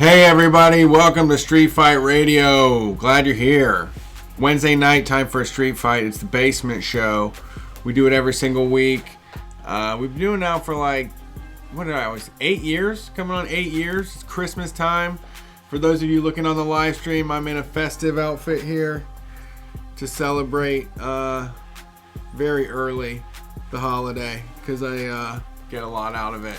Hey everybody, welcome to Street Fight Radio. Glad you're here. Wednesday night, time for a street fight. It's the Basement Show. We do it every single week. We've been doing it now for 8 years? Coming on 8 years. It's Christmas time. For those of you looking on the live stream, I'm in a festive outfit here to celebrate very early the holiday because I get a lot out of it.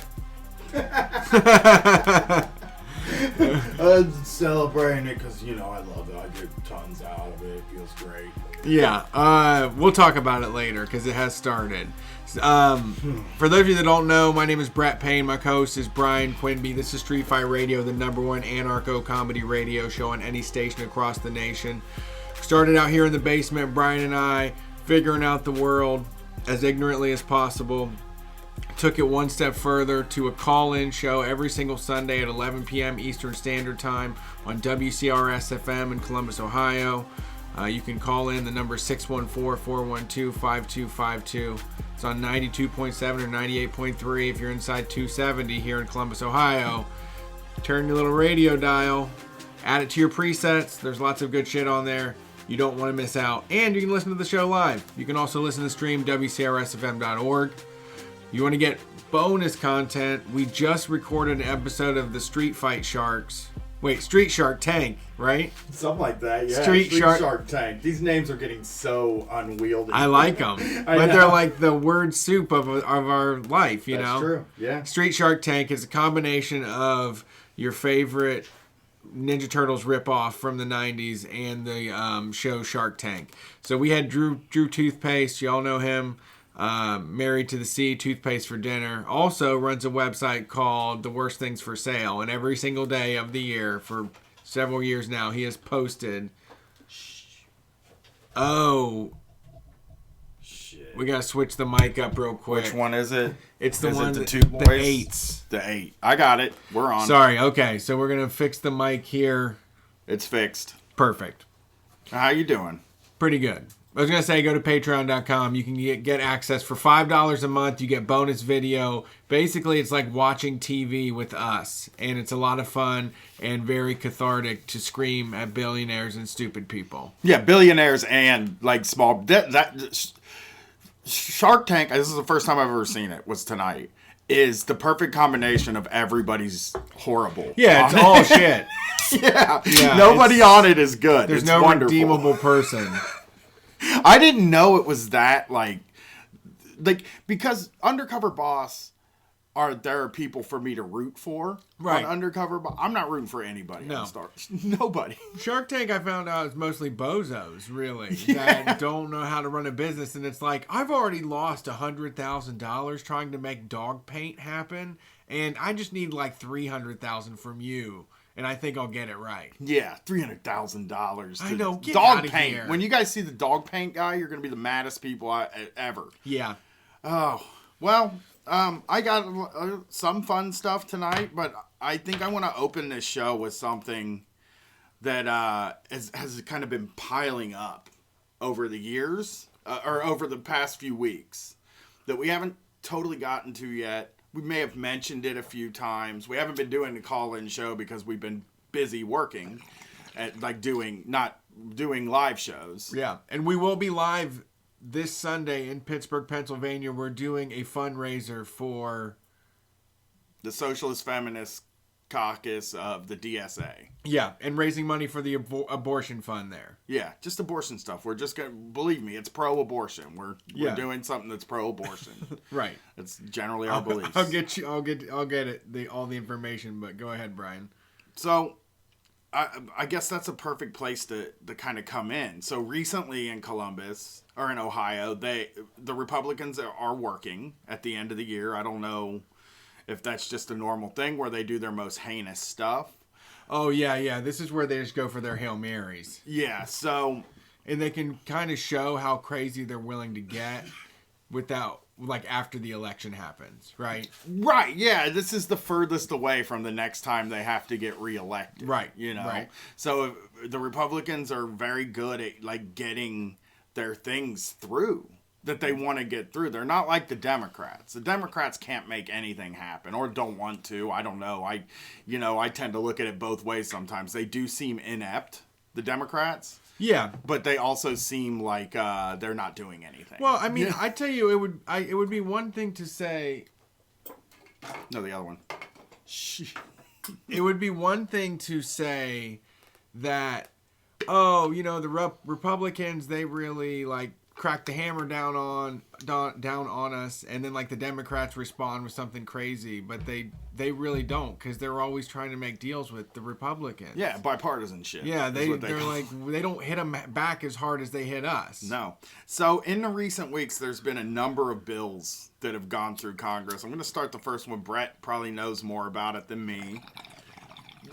Celebrating it because, I love it. I get tons out of it. It feels great. Yeah, we'll talk about it later because it has started. For those of you that don't know, my name is Brett Payne. My co-host is Brian Quinby. This is Street Fight Radio, the #1 anarcho-comedy radio show on any station across the nation. Started out here in the basement, Brian and I, figuring out the world as ignorantly as possible. Took it one step further to a call-in show every single Sunday at 11 p.m. Eastern Standard Time on WCRS-FM in Columbus, Ohio. You can call in. The number is 614-412-5252. It's on 92.7 or 98.3 if you're inside 270 here in Columbus, Ohio. Turn your little radio dial. Add it to your presets. There's lots of good shit on there. You don't want to miss out. And you can listen to the show live. You can also listen to the stream, WCRSFM.org. You want to get bonus content? We just recorded an episode of the Street Shark Tank, right? Something like that, yeah. Street Shark Tank. These names are getting so unwieldy. I like them. But they're like the word soup of our life, you know? That's true, yeah. Street Shark Tank is a combination of your favorite Ninja Turtles ripoff from the 90s and the show Shark Tank. So we had Drew Toothpaste. Y'all know him. Married to the Sea, toothpaste for dinner. Also runs a website called The Worst Things for Sale, and every single day of the year for several years now he has posted. Oh shit! We gotta switch the mic up real quick. Which one is it? It's the one. The two boys? The 8s. The 8. I got it. We're on. Sorry. Okay, so we're gonna fix the mic here. It's fixed. Perfect. How you doing? Pretty good. I was going to say, go to patreon.com. You can get access for $5 a month. You get bonus video. Basically, it's like watching TV with us. And it's a lot of fun and very cathartic to scream at billionaires and stupid people. Yeah, billionaires and small. Shark Tank, this is the first time I've ever seen it, was tonight. Is the perfect combination of everybody's horrible. Yeah, it's all shit. Yeah, nobody on it is good. There's it's no wonderful. redeemable person. I didn't know it was that because Undercover Boss there are people for me to root for. Right. On Undercover Boss. I'm not rooting for anybody. No. On Star. Nobody. Shark Tank, I found out, is mostly bozos, really, that don't know how to run a business. And it's like, I've already lost $100,000 trying to make dog paint happen, and I just need $300,000 from you. And I think I'll get it right. Yeah, $300,000. I know. Get dog outta paint. here. When you guys see the dog paint guy, you're going to be the maddest people ever. Yeah. Oh, well, I got some fun stuff tonight, but I think I want to open this show with something that has kind of been piling up over the years, or over the past few weeks, that we haven't totally gotten to yet. We may have mentioned it a few times. We haven't been doing the call-in show because we've been busy working at not doing live shows. Yeah, and we will be live this Sunday in Pittsburgh, Pennsylvania. We're doing a fundraiser for the Socialist Feminist Caucus of the DSA. Yeah, and raising money for the abortion fund there. Yeah, just abortion stuff. We're just gonna, believe me, it's pro-abortion. We're doing something that's pro-abortion. Right. It's generally our beliefs. I'll get all the information, but go ahead, Brian. So, I guess that's a perfect place to kind of come in. So recently in Columbus or in Ohio, the Republicans are working at the end of the year. I don't know if that's just a normal thing where they do their most heinous stuff. Oh, yeah. This is where they just go for their Hail Marys. Yeah, so... And they can kind of show how crazy they're willing to get without, after the election happens, right? Right, yeah. This is the furthest away from the next time they have to get reelected. Right, Right. So the Republicans are very good at, getting their things through. that they want to get through. They're not like the Democrats. The Democrats can't make anything happen or don't want to. I don't know. I tend to look at it both ways sometimes. They do seem inept, the Democrats. Yeah. But they also seem like they're not doing anything. Well, I mean, I tell you, it would be one thing to say. No, the other one. It would be one thing to say that, oh, the Republicans, they really crack the hammer down on us, and then the Democrats respond with something crazy, but they really don't, because they're always trying to make deals with the Republicans. Yeah, bipartisanship. Yeah, they don't hit them back as hard as they hit us. No. So in the recent weeks, there's been a number of bills that have gone through Congress. I'm going to start the first one. Brett probably knows more about it than me.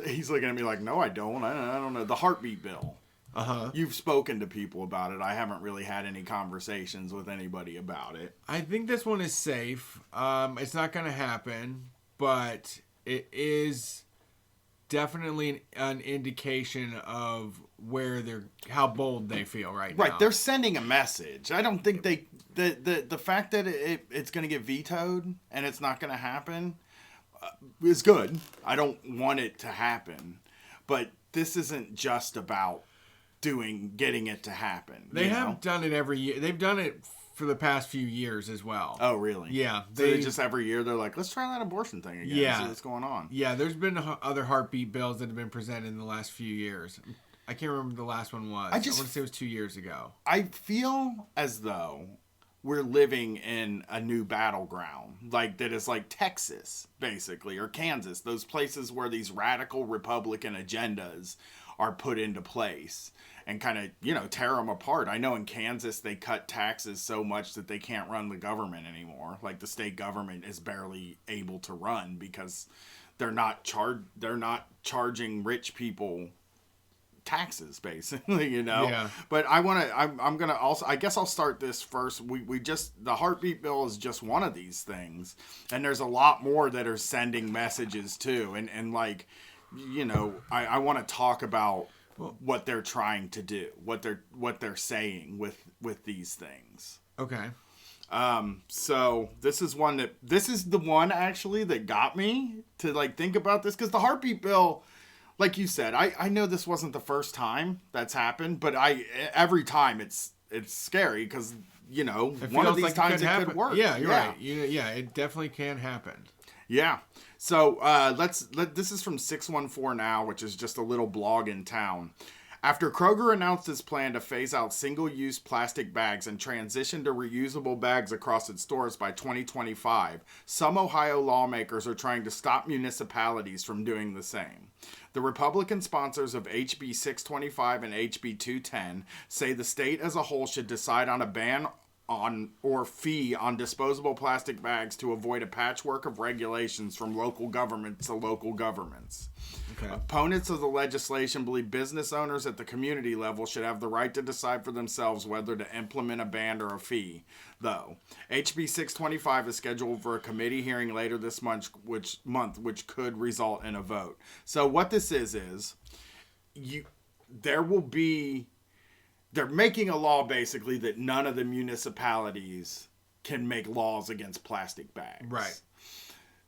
He's looking at me like, no, I don't. I don't know. The heartbeat bill. Uh-huh. You've spoken to people about it. I haven't really had any conversations with anybody about it. I think this one is safe. It's not going to happen, but it is definitely an indication of how bold they feel right now. Right, they're sending a message. I don't think the fact that it's going to get vetoed and it's not going to happen is good. I don't want it to happen, but this isn't just about getting it to happen. They have done it every year. They've done it for the past few years as well. Oh, really? Yeah. So they just every year they're like, let's try that abortion thing again. Yeah. See what's going on. Yeah, there's been other heartbeat bills that have been presented in the last few years. I can't remember the last one was. I want to say it was 2 years ago. I feel as though we're living in a new battleground, that is like Texas, basically, or Kansas, those places where these radical Republican agendas are put into place and kind of, tear them apart. I know in Kansas they cut taxes so much that they can't run the government anymore. The state government is barely able to run because they're not charging rich people taxes, basically, Yeah. But I'm gonna also, I guess I'll start this first. The heartbeat bill is just one of these things, and there's a lot more that are sending messages too, and I want to talk about what they're trying to do, what they're saying with these things. Okay. So this is the one actually that got me to think about this, because the heartbeat bill, like you said, I know this wasn't the first time that's happened, but every time it's scary because one of these times it could work. Yeah, you're right. It definitely can happen. Yeah. So this is from 614 Now, which is just a little blog in town. After Kroger announced its plan to phase out single-use plastic bags and transition to reusable bags across its stores by 2025, some Ohio lawmakers are trying to stop municipalities from doing the same. The Republican sponsors of HB 625 and HB 210 say the state as a whole should decide on a ban on or fee on disposable plastic bags to avoid a patchwork of regulations from local governments to local governments. Okay. Opponents of the legislation believe business owners at the community level should have the right to decide for themselves whether to implement a ban or a fee, though. HB 625 is scheduled for a committee hearing later this month, which could result in a vote. So what this is they're making a law basically that none of the municipalities can make laws against plastic bags. Right.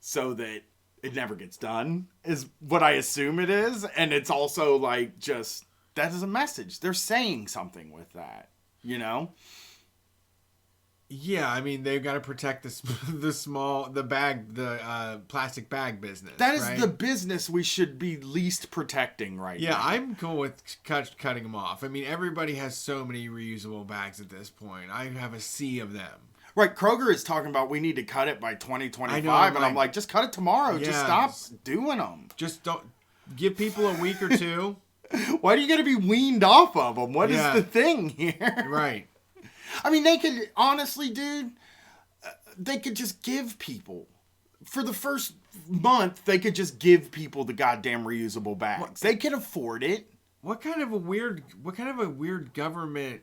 So that it never gets done is what I assume it is. And it's also that is a message. They're saying something with that, Yeah, I mean, they've got to protect the plastic bag business. That is the business we should be least protecting right now. Yeah, I'm cool with cutting them off. I mean, everybody has so many reusable bags at this point. I have a sea of them. Right, Kroger is talking about we need to cut it by 2025, and I'm like, just cut it tomorrow. Yeah, just stop doing them. Just don't give people a week or two. Why are you going to be weaned off of them? What is the thing here? Right. I mean, they could, honestly, dude, they could just give people, for the first month, they could just give people the goddamn reusable bags. They can afford it. What kind of a weird government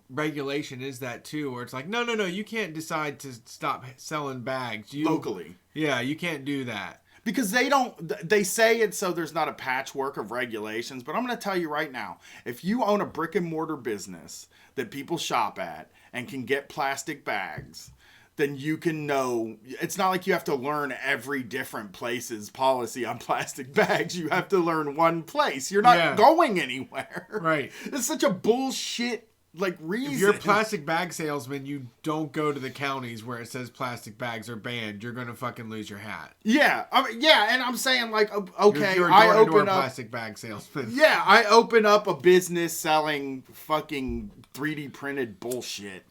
regulation is that too, where it's like, no, you can't decide to stop selling bags locally. Yeah, you can't do that. Because they say it's so there's not a patchwork of regulations, but I'm going to tell you right now, if you own a brick and mortar business that people shop at and can get plastic bags, then you can know. It's not like you have to learn every different place's policy on plastic bags. You have to learn one place. You're not going anywhere. Right. It's such a bullshit reason. If you're a plastic bag salesman, you don't go to the counties where it says plastic bags are banned. You're gonna fucking lose your hat. Yeah, and I'm saying okay, you're I open open up plastic bag salesman. Yeah, I open up a business selling fucking 3D printed bullshit,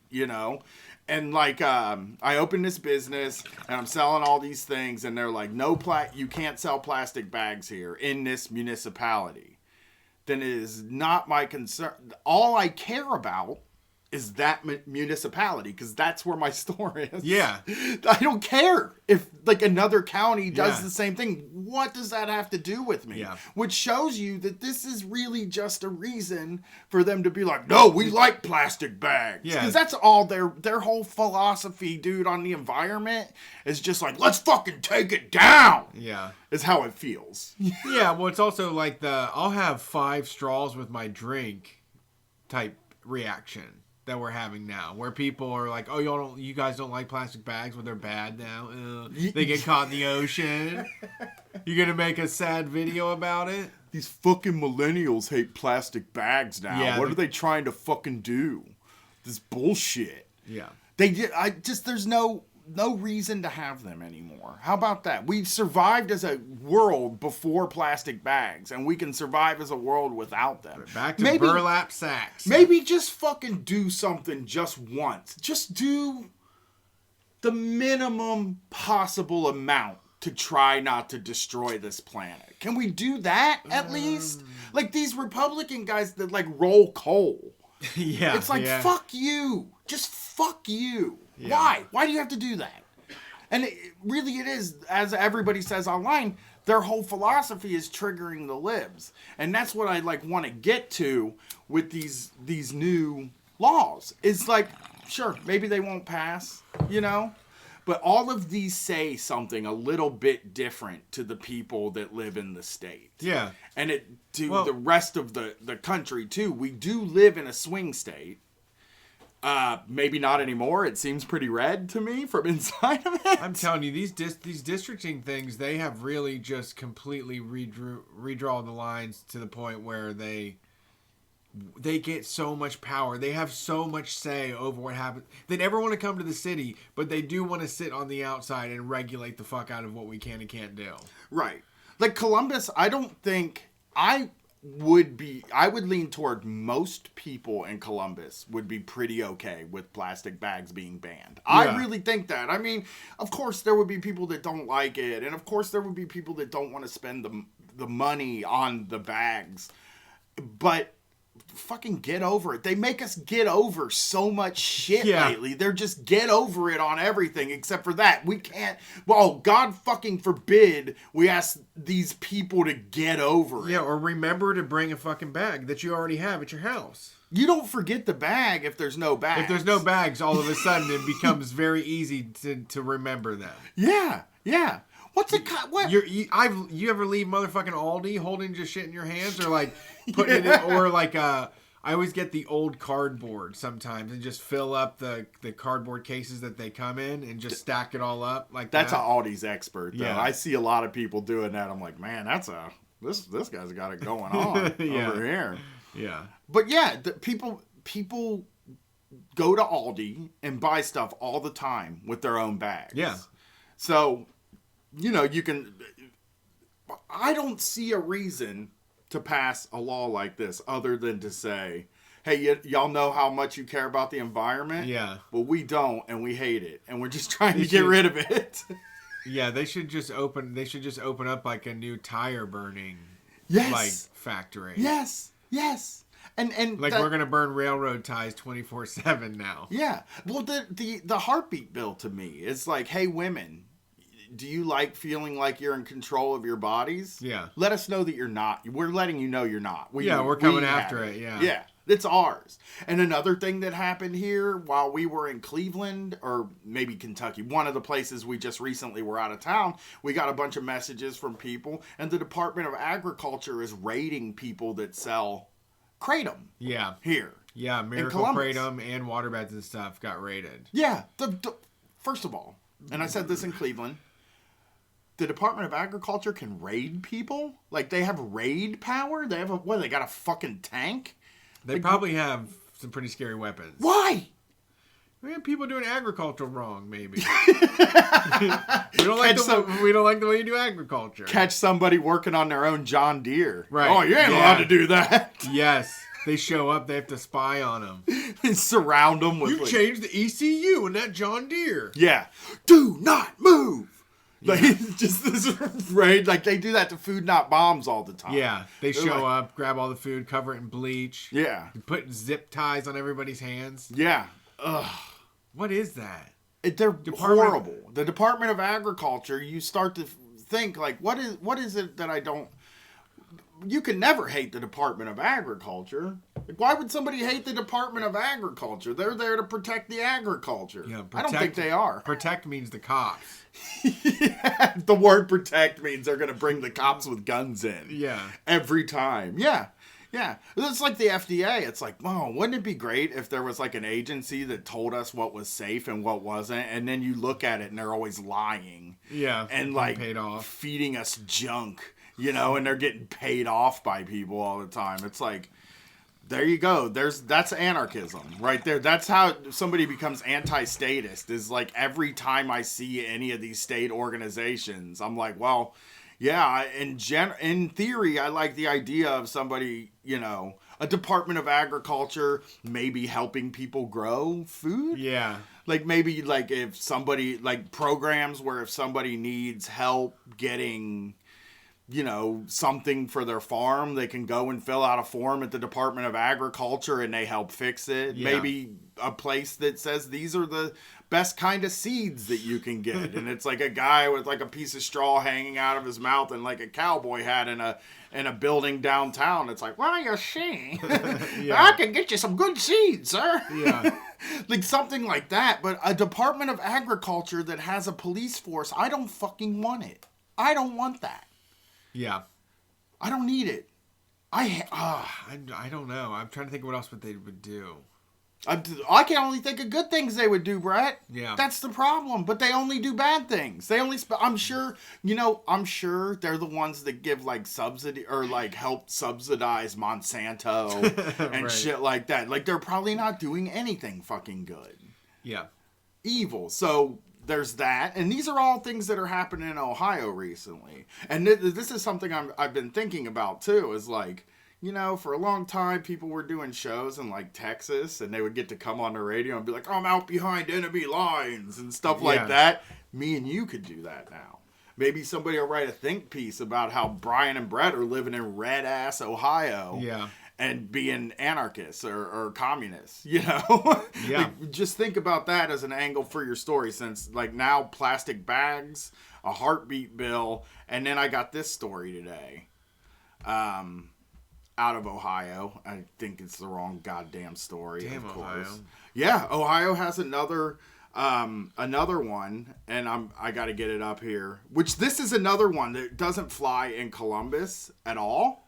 And I open this business and I'm selling all these things, and they're like, you can't sell plastic bags here in this municipality. Then it is not my concern. All I care about is that municipality, because that's where my store is. Yeah. I don't care if another county does the same thing. What does that have to do with me? Yeah. Which shows you that this is really just a reason for them to be like, no, we like plastic bags. Yeah. Because that's all their whole philosophy, dude, on the environment is just like, let's fucking take it down. Yeah. Is how it feels. Yeah, well, it's also like I'll have 5 straws with my drink type reaction that we're having now, where people are like, "Oh, you guys don't like plastic bags, when they're bad now. They get caught in the ocean. You're gonna make a sad video about it." These fucking millennials hate plastic bags now. Yeah, what are they trying to fucking do? This bullshit. Yeah. There's no reason to have them anymore. How about that? We survived as a world before plastic bags, and we can survive as a world without them. Back to burlap sacks. Maybe just fucking do something just once. Just do the minimum possible amount to try not to destroy this planet. Can we do that at least? Like these Republican guys that roll coal. Yeah. It's fuck you. Just fuck you. Yeah. Why? Why do you have to do that? And it is, as everybody says online, their whole philosophy is triggering the libs. And that's what I want to get to with these new laws. It's sure, maybe they won't pass, but all of these say something a little bit different to the people that live in the state. Yeah. And the rest of the country too. We do live in a swing state. Maybe not anymore. It seems pretty red to me from inside of it. I'm telling you, these districting things, they have really just completely redrawn the lines to the point where they get so much power. They have so much say over what happens. They never want to come to the city, but they do want to sit on the outside and regulate the fuck out of what we can and can't do. Right. Like Columbus, I don't think I would lean toward most people in Columbus would be pretty okay with plastic bags being banned. Yeah. I really think that. I mean, of course there would be people that don't like it, and of course there would be people that don't want to spend the money on the bags. But fucking get over it. They make us get over so much shit lately. They're just get over it on everything except for that. We can't. Well, God fucking forbid we ask these people to get over it. Yeah, or remember to bring a fucking bag that you already have at your house. You don't forget the bag if there's no bags. If there's no bags, all of a sudden it becomes very easy to remember them. Yeah, yeah. What's a what? You ever leave motherfucking Aldi holding just shit in your hands, or putting it in, or I always get the old cardboard sometimes and just fill up the cardboard cases that they come in and just stack it all up like that's that. That's an Aldi's expert though. Yeah. I see a lot of people doing that. I'm like, man, this guy's got it going on over here. Yeah. But yeah, people go to Aldi and buy stuff all the time with their own bags. Yeah. So, you can. I don't see a reason to pass a law like this other than to say, hey, y'all know how much you care about the environment? Yeah. Well, we don't, and we hate it, and we're just trying to get rid of it. Yeah, they should just open up a new tire burning factory. Yes. Yes. And we're gonna burn railroad ties 24/7 now. Yeah. Well, the heartbeat bill to me is like, hey, women, do you like feeling like you're in control of your bodies? Yeah. Let us know that you're not. We're letting you know you're not. We're coming after it. Yeah. Yeah. It's ours. And another thing that happened here while we were in Cleveland, or maybe Kentucky, one of the places we just recently were out of town, we got a bunch of messages from people, and the Department of Agriculture is raiding people that sell kratom. Yeah. Here. Yeah, Miracle Columbus. Kratom and waterbeds and stuff got raided. Yeah. First of all, and I said this in Cleveland, the Department of Agriculture can raid people? Like, they have raid power? They have they got a fucking tank? They probably have some pretty scary weapons. Why? We have people doing agriculture wrong, maybe. we don't like the way you do agriculture. Catch somebody working on their own John Deere. Right. Oh, you ain't allowed to do that. Yes. They show up, they have to spy on them. Surround them with... You changed the ECU in that John Deere. Yeah. Do not move. Like, just this raid. Like, they do that to Food Not Bombs all the time. Yeah. They show up, grab all the food, cover it in bleach. Yeah. Put zip ties on everybody's hands. Yeah. Ugh. What is that? They're horrible. The Department of Agriculture, you start to think, like, what is it that I don't... You can never hate the Department of Agriculture. Like, why would somebody hate the Department of Agriculture? They're there to protect the agriculture. Yeah, I don't think they are. Protect means the cops. Yeah, the word protect means they're going to bring the cops with guns in. Yeah. Every time. Yeah. Yeah. It's like the FDA. It's like, wow, wouldn't it be great if there was like an agency that told us what was safe and what wasn't? And then you look at it and they're always lying. Yeah. And like paid off. feeding us junk, and they're getting paid off by people all the time. It's like, there you go. That's anarchism right there. That's how somebody becomes anti-statist, is like every time I see any of these state organizations, I'm like, well, yeah, in theory, I like the idea of somebody, a Department of Agriculture maybe helping people grow food. Yeah. Like maybe like if somebody, like programs where if somebody needs help getting, something for their farm, they can go and fill out a form at the Department of Agriculture and they help fix it. Yeah. Maybe a place that says these are the best kind of seeds that you can get. And it's like a guy with like a piece of straw hanging out of his mouth and like a cowboy hat in a building downtown. It's like, well, you see, I can get you some good seeds, sir. Yeah. Like something like that. But a Department of Agriculture that has a police force, I don't fucking want it. I don't want that. Yeah. I don't need it. I don't know. I'm trying to think of what else they would do. I can only think of good things they would do, Brett. Yeah. That's the problem. But they only do bad things. They only... I'm sure they're the ones that give, like, subsidy... Or, like, help subsidize Monsanto and right. shit like that. Like, they're probably not doing anything fucking good. Yeah. Evil. So... There's that, and these are all things that are happening in Ohio recently. And this is something I've been thinking about, too, is like, for a long time, people were doing shows in, like, Texas, and they would get to come on the radio and be like, I'm out behind enemy lines and stuff like that. Me and you could do that now. Maybe somebody will write a think piece about how Brian and Brett are living in red-ass Ohio. Yeah. And being anarchists or communists, Yeah. Like, just think about that as an angle for your story, since like now plastic bags, a heartbeat bill, and then I got this story today, out of Ohio. I think it's the wrong goddamn story. Damn, of course. Ohio. Yeah, Ohio has another one, and I got to get it up here. Which this is another one that doesn't fly in Columbus at all.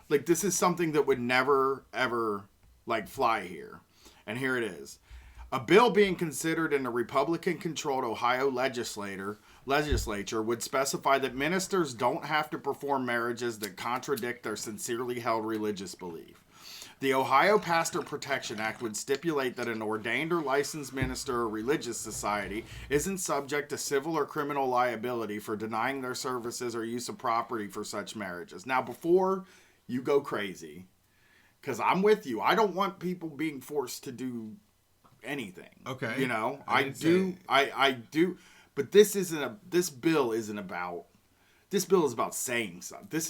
Like, this is something that would never, ever, like, fly here. And here it is. A bill being considered in the Republican-controlled Ohio legislature would specify that ministers don't have to perform marriages that contradict their sincerely held religious belief. The Ohio Pastor Protection Act would stipulate that an ordained or licensed minister or religious society isn't subject to civil or criminal liability for denying their services or use of property for such marriages. Now, before you go crazy, because I'm with you. I don't want people being forced to do anything. Okay. I do. But this bill is about saying something. This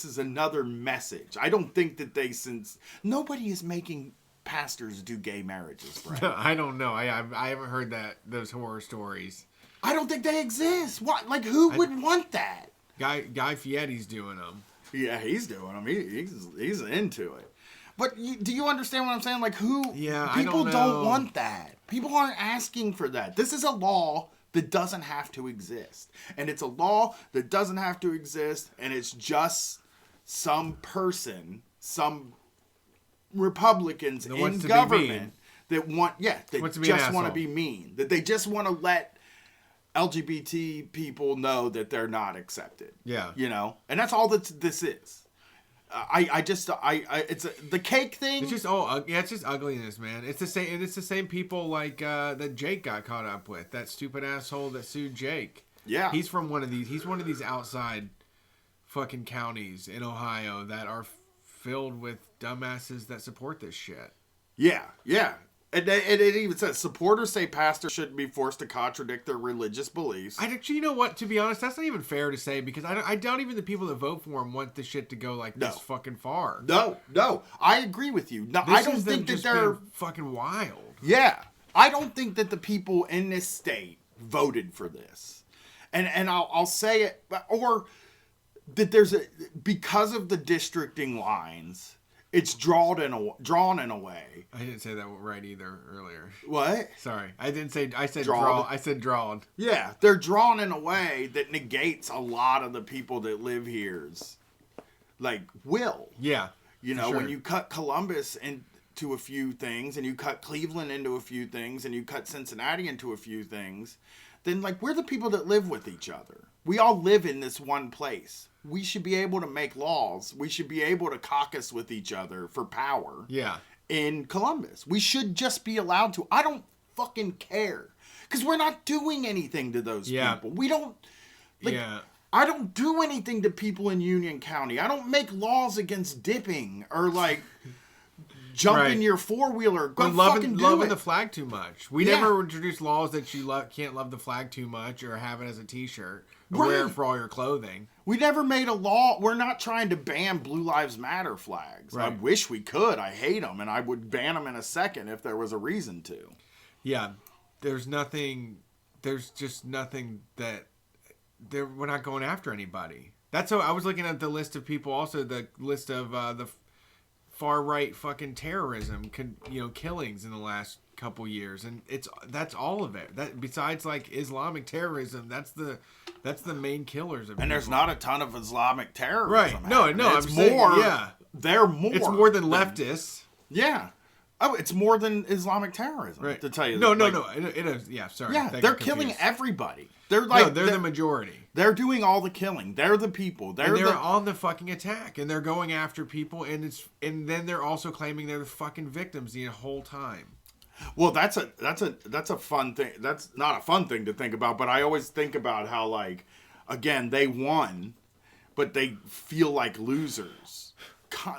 is another message. I don't think that since nobody is making pastors do gay marriages, right? I don't know. I haven't heard those horror stories. I don't think they exist. What? Like, who would want that? Guy Fieri's doing them. Yeah, he's doing them. He's into it. But do you understand what I'm saying? Like, people don't want that. People aren't asking for that. This is a law that doesn't have to exist. And it's a law that doesn't have to exist, and it's just some person, some Republicans That in wants to be mean. government that want Wants to be an just want to asshole. be mean. That they just want to let LGBT people know that they're not accepted. Yeah. You know? And that's all that this is. The cake thing. It's just it's just ugliness, man. It's the same, and it's the same people like that Jake got caught up with. That stupid asshole that sued Jake. Yeah. He's from one of these outside fucking counties in Ohio that are filled with dumbasses that support this shit. Yeah, yeah. And it even says supporters say pastors shouldn't be forced to contradict their religious beliefs. You know what? To be honest, that's not even fair to say because I doubt even the people that vote for him want the shit to go like this fucking far. No, I agree with you. No, I don't think that they're fucking wild. Yeah, I don't think that the people in this state voted for this, and I'll say it, or that because of the districting lines. It's drawn in a way. I didn't say that right either earlier. What? Sorry. I didn't say... I said Drawn. draw. I said drawn. Yeah. They're drawn in a way that negates a lot of the people that live here's, like, will. Yeah. You know, sure. when you cut Columbus into a few things, and you cut Cleveland into a few things, and you cut Cincinnati into a few things, then, like, we're the people that live with each other. We all live in this one place. We should be able to make laws. We should be able to caucus with each other for power. Yeah. In Columbus. We should just be allowed to. I don't fucking care. Because we're not doing anything to those people. We don't... I don't do anything to people in Union County. I don't make laws against dipping or, like... Jumping your four-wheeler. Go fucking do loving it. the flag too much. We never introduced laws that you can't love the flag too much or have it as a t-shirt. Or wear it for all your clothing. We never made a law. We're not trying to ban Blue Lives Matter flags. Right. I wish we could. I hate them, and I would ban them in a second if there was a reason to. Yeah. There's just nothing that... We're not going after anybody. That's how I was looking at the list of people, also the list of the far right fucking terrorism, killings in the last couple years, and that's all of it. That besides like Islamic terrorism, that's the main killers of and people. There's not a ton of Islamic terrorism. Right? No, it's more. They're more. It's more than leftists. Yeah. Oh, it's more than Islamic terrorism. Right. To tell you. No. It is. Yeah. Sorry. Yeah. They're killing everybody. They're like they're the majority. They're doing all the killing. They're the people. They're on the fucking attack, and they're going after people, and then they're also claiming they're the fucking victims the whole time. Well, that's a fun thing. That's not a fun thing to think about, but I always think about how, like, again, they won, but they feel like losers.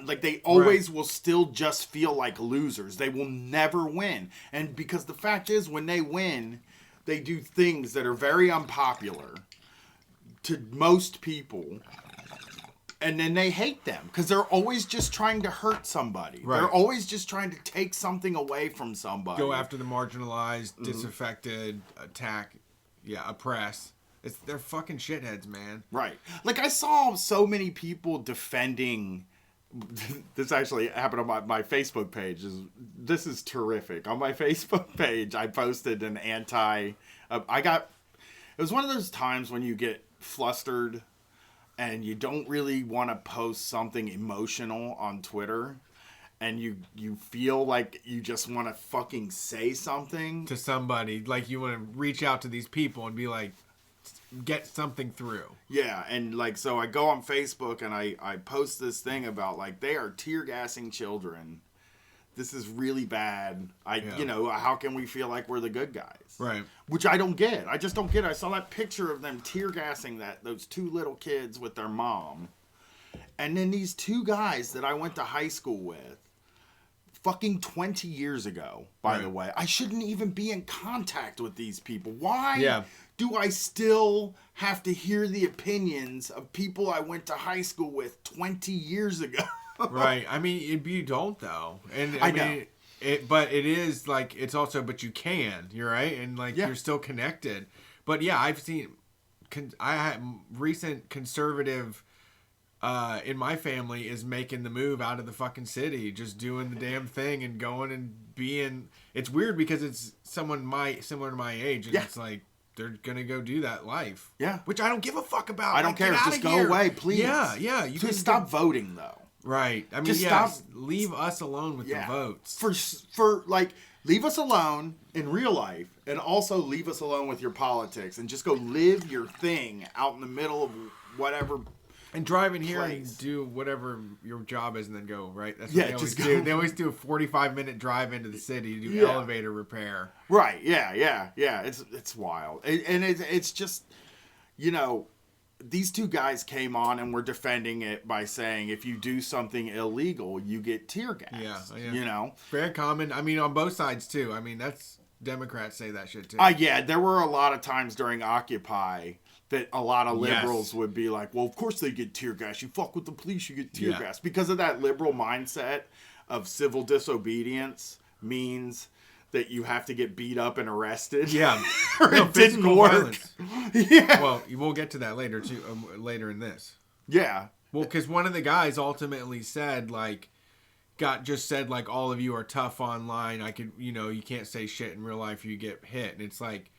Like, they always will still just feel like losers. They will never win. And because the fact is, when they win, they do things that are very unpopular to most people. And then they hate them because they're always just trying to hurt somebody. Right. They're always just trying to take something away from somebody. Go after the marginalized, disaffected, attack, oppress. They're fucking shitheads, man. Right. Like, I saw so many people defending... This actually happened on my Facebook page. This is terrific. On my Facebook page, I posted an it was one of those times when you get flustered and you don't really want to post something emotional on Twitter, and you feel like you just want to fucking say something to somebody, like you want to reach out to these people and be like, get something through. Yeah, and like, so I go on Facebook and I post this thing about, like, they are tear gassing children. This is really bad. How can we feel like we're the good guys? Right. Which I don't get. I just don't get it. I saw that picture of them tear gassing those two little kids with their mom. And then these two guys that I went to high school with, fucking 20 years ago, by the way. I shouldn't even be in contact with these people. Why do I still have to hear the opinions of people I went to high school with 20 years ago? Right. I mean, you don't, though. And I know. But it is like, it's also, but you can, you're right. And like, you're still connected. But yeah, I've seen, I had recent conservative in my family is making the move out of the fucking city, just doing the damn thing and going and being, it's weird because it's someone similar to my age. And it's like, they're going to go do that life. Yeah. Which I don't give a fuck about. I don't care. Just go away, please. Yeah. You can stop voting, though. Right. I mean, Just yeah, stop. leave us alone with the votes. For like, leave us alone in real life, and also leave us alone with your politics, and just go live your thing out in the middle of whatever. And drive in here place. and do whatever your job is, and then go, right? That's Yeah, what they always just do. go. They always do a 45-minute drive into the city to do Yeah. elevator repair. Right? Yeah. It's wild, and it's just, you know, these two guys came on and were defending it by saying if you do something illegal, you get tear gas. Yeah. You know. Very common. I mean, on both sides, too. I mean, that's Democrats say that shit, too. Yeah, there were a lot of times during Occupy that a lot of liberals would be like, well, of course they get tear gas. You fuck with the police, you get tear gas. Because of that liberal mindset of civil disobedience means that you have to get beat up and arrested. Yeah. Or No, it didn't physical work. violence. Yeah. Well, we'll get to that later, too, later in this. Yeah. Well, because one of the guys ultimately said, like, said, like, all of you are tough online. I could, you can't say shit in real life, you get hit. And it's like,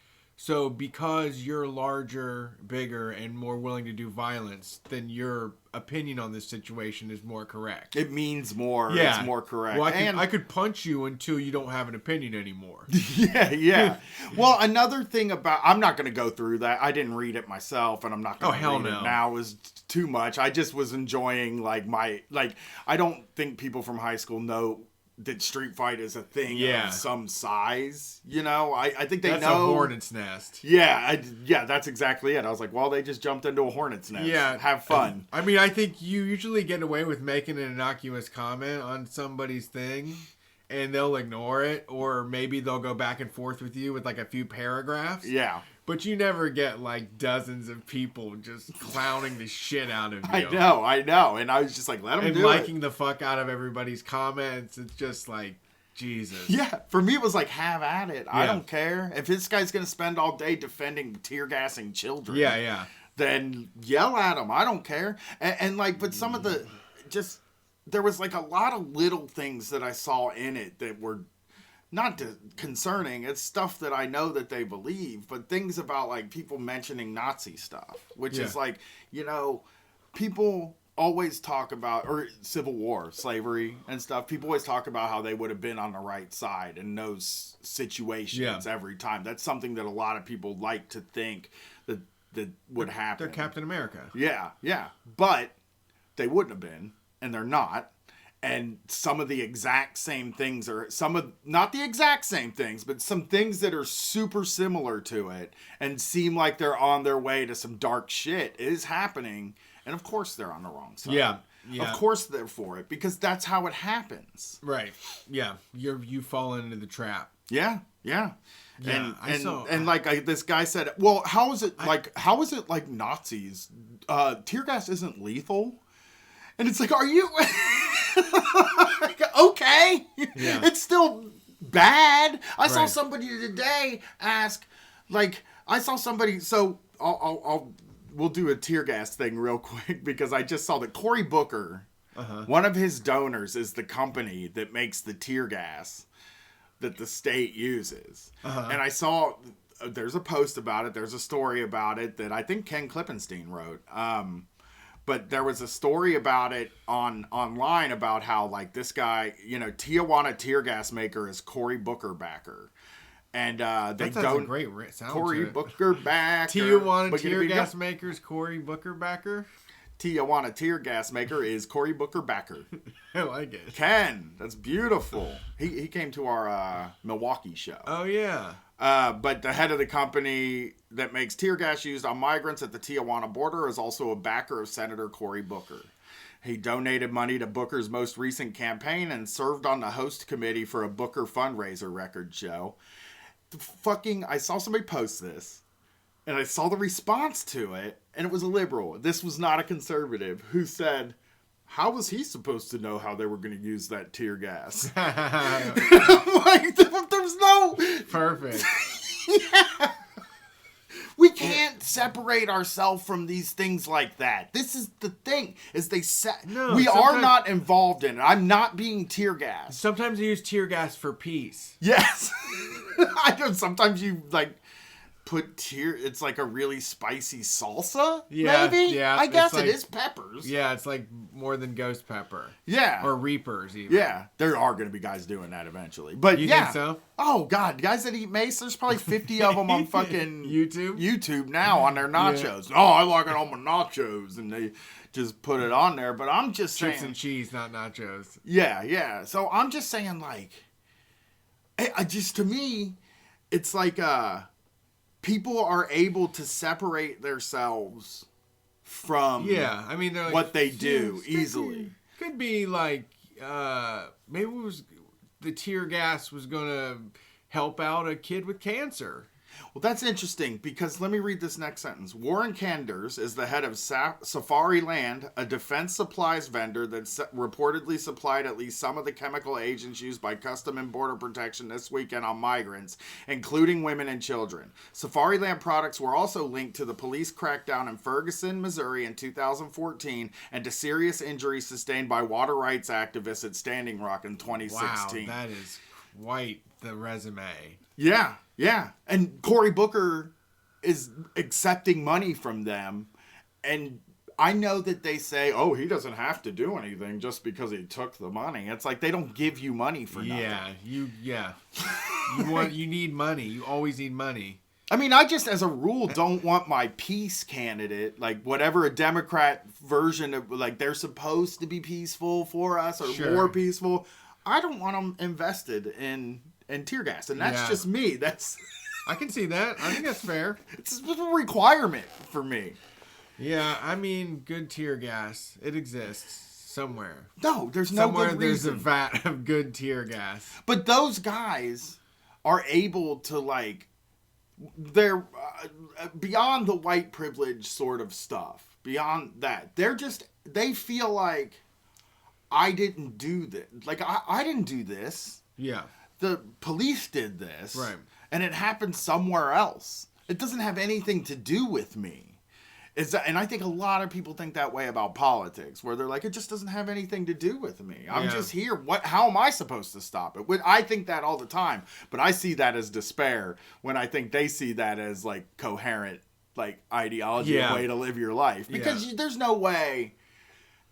so because you're larger, bigger, and more willing to do violence, then your opinion on this situation is more correct. It means more. Yeah. It's more correct. Well, I could punch you until you don't have an opinion anymore. Yeah. Well, another thing about... I'm not going to go through that. I didn't read it myself, and I'm not going to read it now. It was too much. I just was enjoying, like, I don't think people from high school know that Street Fight is a thing of some size. You know? I think they know... That's a hornet's nest. Yeah, that's exactly it. I was like, well, they just jumped into a hornet's nest. Yeah. Have fun. I mean, I think you usually get away with making an innocuous comment on somebody's thing, and they'll ignore it, or maybe they'll go back and forth with you with like a few paragraphs. Yeah. But you never get like dozens of people just clowning the shit out of you. I know. And I was just like, let them do it. And liking the fuck out of everybody's comments. It's just like, Jesus. Yeah. For me, it was like, have at it. I Yeah. don't care. If this guy's going to spend all day defending tear gassing children. Yeah. Then yell at him. I don't care. And like, but some of the, just, there was like a lot of little things that I saw in it that were not concerning. It's stuff that I know that they believe, but things about like people mentioning Nazi stuff, which is like, people always talk about, or Civil War, slavery and stuff. People always talk about how they would have been on the right side in those situations every time. That's something that a lot of people like to think that would happen. They're Captain America. Yeah. But they wouldn't have been, and they're not. And some of the exact same things not the exact same things, but some things that are super similar to it and seem like they're on their way to some dark shit is happening. And of course they're on the wrong side. Yeah. Of course they're for it, because that's how it happens. Right. Yeah. You've fallen into the trap. Yeah. Yeah, And like this guy said, well, how is it like Nazis? Tear gas isn't lethal. And it's like, are you okay? Yeah. It's still bad. I saw Right. somebody today ask, like, so we'll do a tear gas thing real quick, because I just saw that Cory Booker, one of his donors is the company that makes the tear gas that the state uses. And I saw there's a post about it. There's a story about it that I think Ken Klippenstein wrote. But there was a story about it online about how, like, this guy, Tijuana tear gas maker is Cory Booker backer. And they don't. A great sound Cory to it. Booker backer. Tijuana tear gas maker's Cory Booker backer. Tijuana tear gas maker is Cory Booker backer. I like it. Ken, that's beautiful. He came to our Milwaukee show. Oh yeah. But the head of the company that makes tear gas used on migrants at the Tijuana border is also a backer of Senator Cory Booker. He donated money to Booker's most recent campaign and served on the host committee for a Booker fundraiser record show. I saw somebody post this, and I saw the response to it, and it was a liberal. This was not a conservative, who said, how was he supposed to know how they were going to use that tear gas? Like, there's no... Perfect. Yeah. We can't separate ourselves from these things like that. This is the thing, is we are not involved in it. I'm not being tear gassed. Sometimes they use tear gas for peace. Yes. I know, sometimes you, like, put it's like a really spicy salsa, Yeah, maybe? yeah, I guess it's it like- is peppers. Yeah, it's like more than ghost pepper. Yeah. Or reapers, even. Yeah, there are going to be guys doing that eventually. But You yeah. think so? Oh, God. Guys that eat mace, there's probably 50 of them on fucking YouTube now on their nachos. Oh, I like it on my nachos. And they just put it on there. But I'm just Chips saying. and cheese, not nachos. Yeah, yeah. So I'm just saying, like, to me, it's like people are able to separate themselves from Yeah, I mean, they're like, what they do yeah, easily. Could be like, maybe it was the tear gas was going to help out a kid with cancer. Well, that's interesting because let me read this next sentence. Warren Kanders is the head of Safari Land, a defense supplies vendor that reportedly supplied at least some of the chemical agents used by Custom and Border Protection this weekend on migrants, including women and children. Safari Land products were also linked to the police crackdown in Ferguson, Missouri in 2014 and to serious injuries sustained by water rights activists at Standing Rock in 2016. Wow, that is quite the resume. Yeah, yeah. And Cory Booker is accepting money from them. And I know that they say, oh, he doesn't have to do anything just because he took the money. It's like they don't give you money for nothing. Yeah. You need money. You always need money. I mean, I just, as a rule, don't want my peace candidate, like whatever a Democrat version of, like they're supposed to be peaceful for us or Sure. more peaceful. I don't want them invested in tear gas. And that's just me. I can see that. I think that's fair. It's a requirement for me. Yeah, I mean, good tear gas. It exists somewhere. No, there's no Somewhere good there's reason. a vat of good tear gas. But those guys are able to, like, they're beyond the white privilege sort of stuff. Beyond that, they feel like I didn't do this. Like, I didn't do this. Yeah. The police did this. Right. And it happened somewhere else. It doesn't have anything to do with me. And I think a lot of people think that way about politics, where they're like, it just doesn't have anything to do with me. I'm just here. How am I supposed to stop it? I think that all the time, but I see that as despair when I think they see that as like coherent, like ideology, a way to live your life. Because there's no way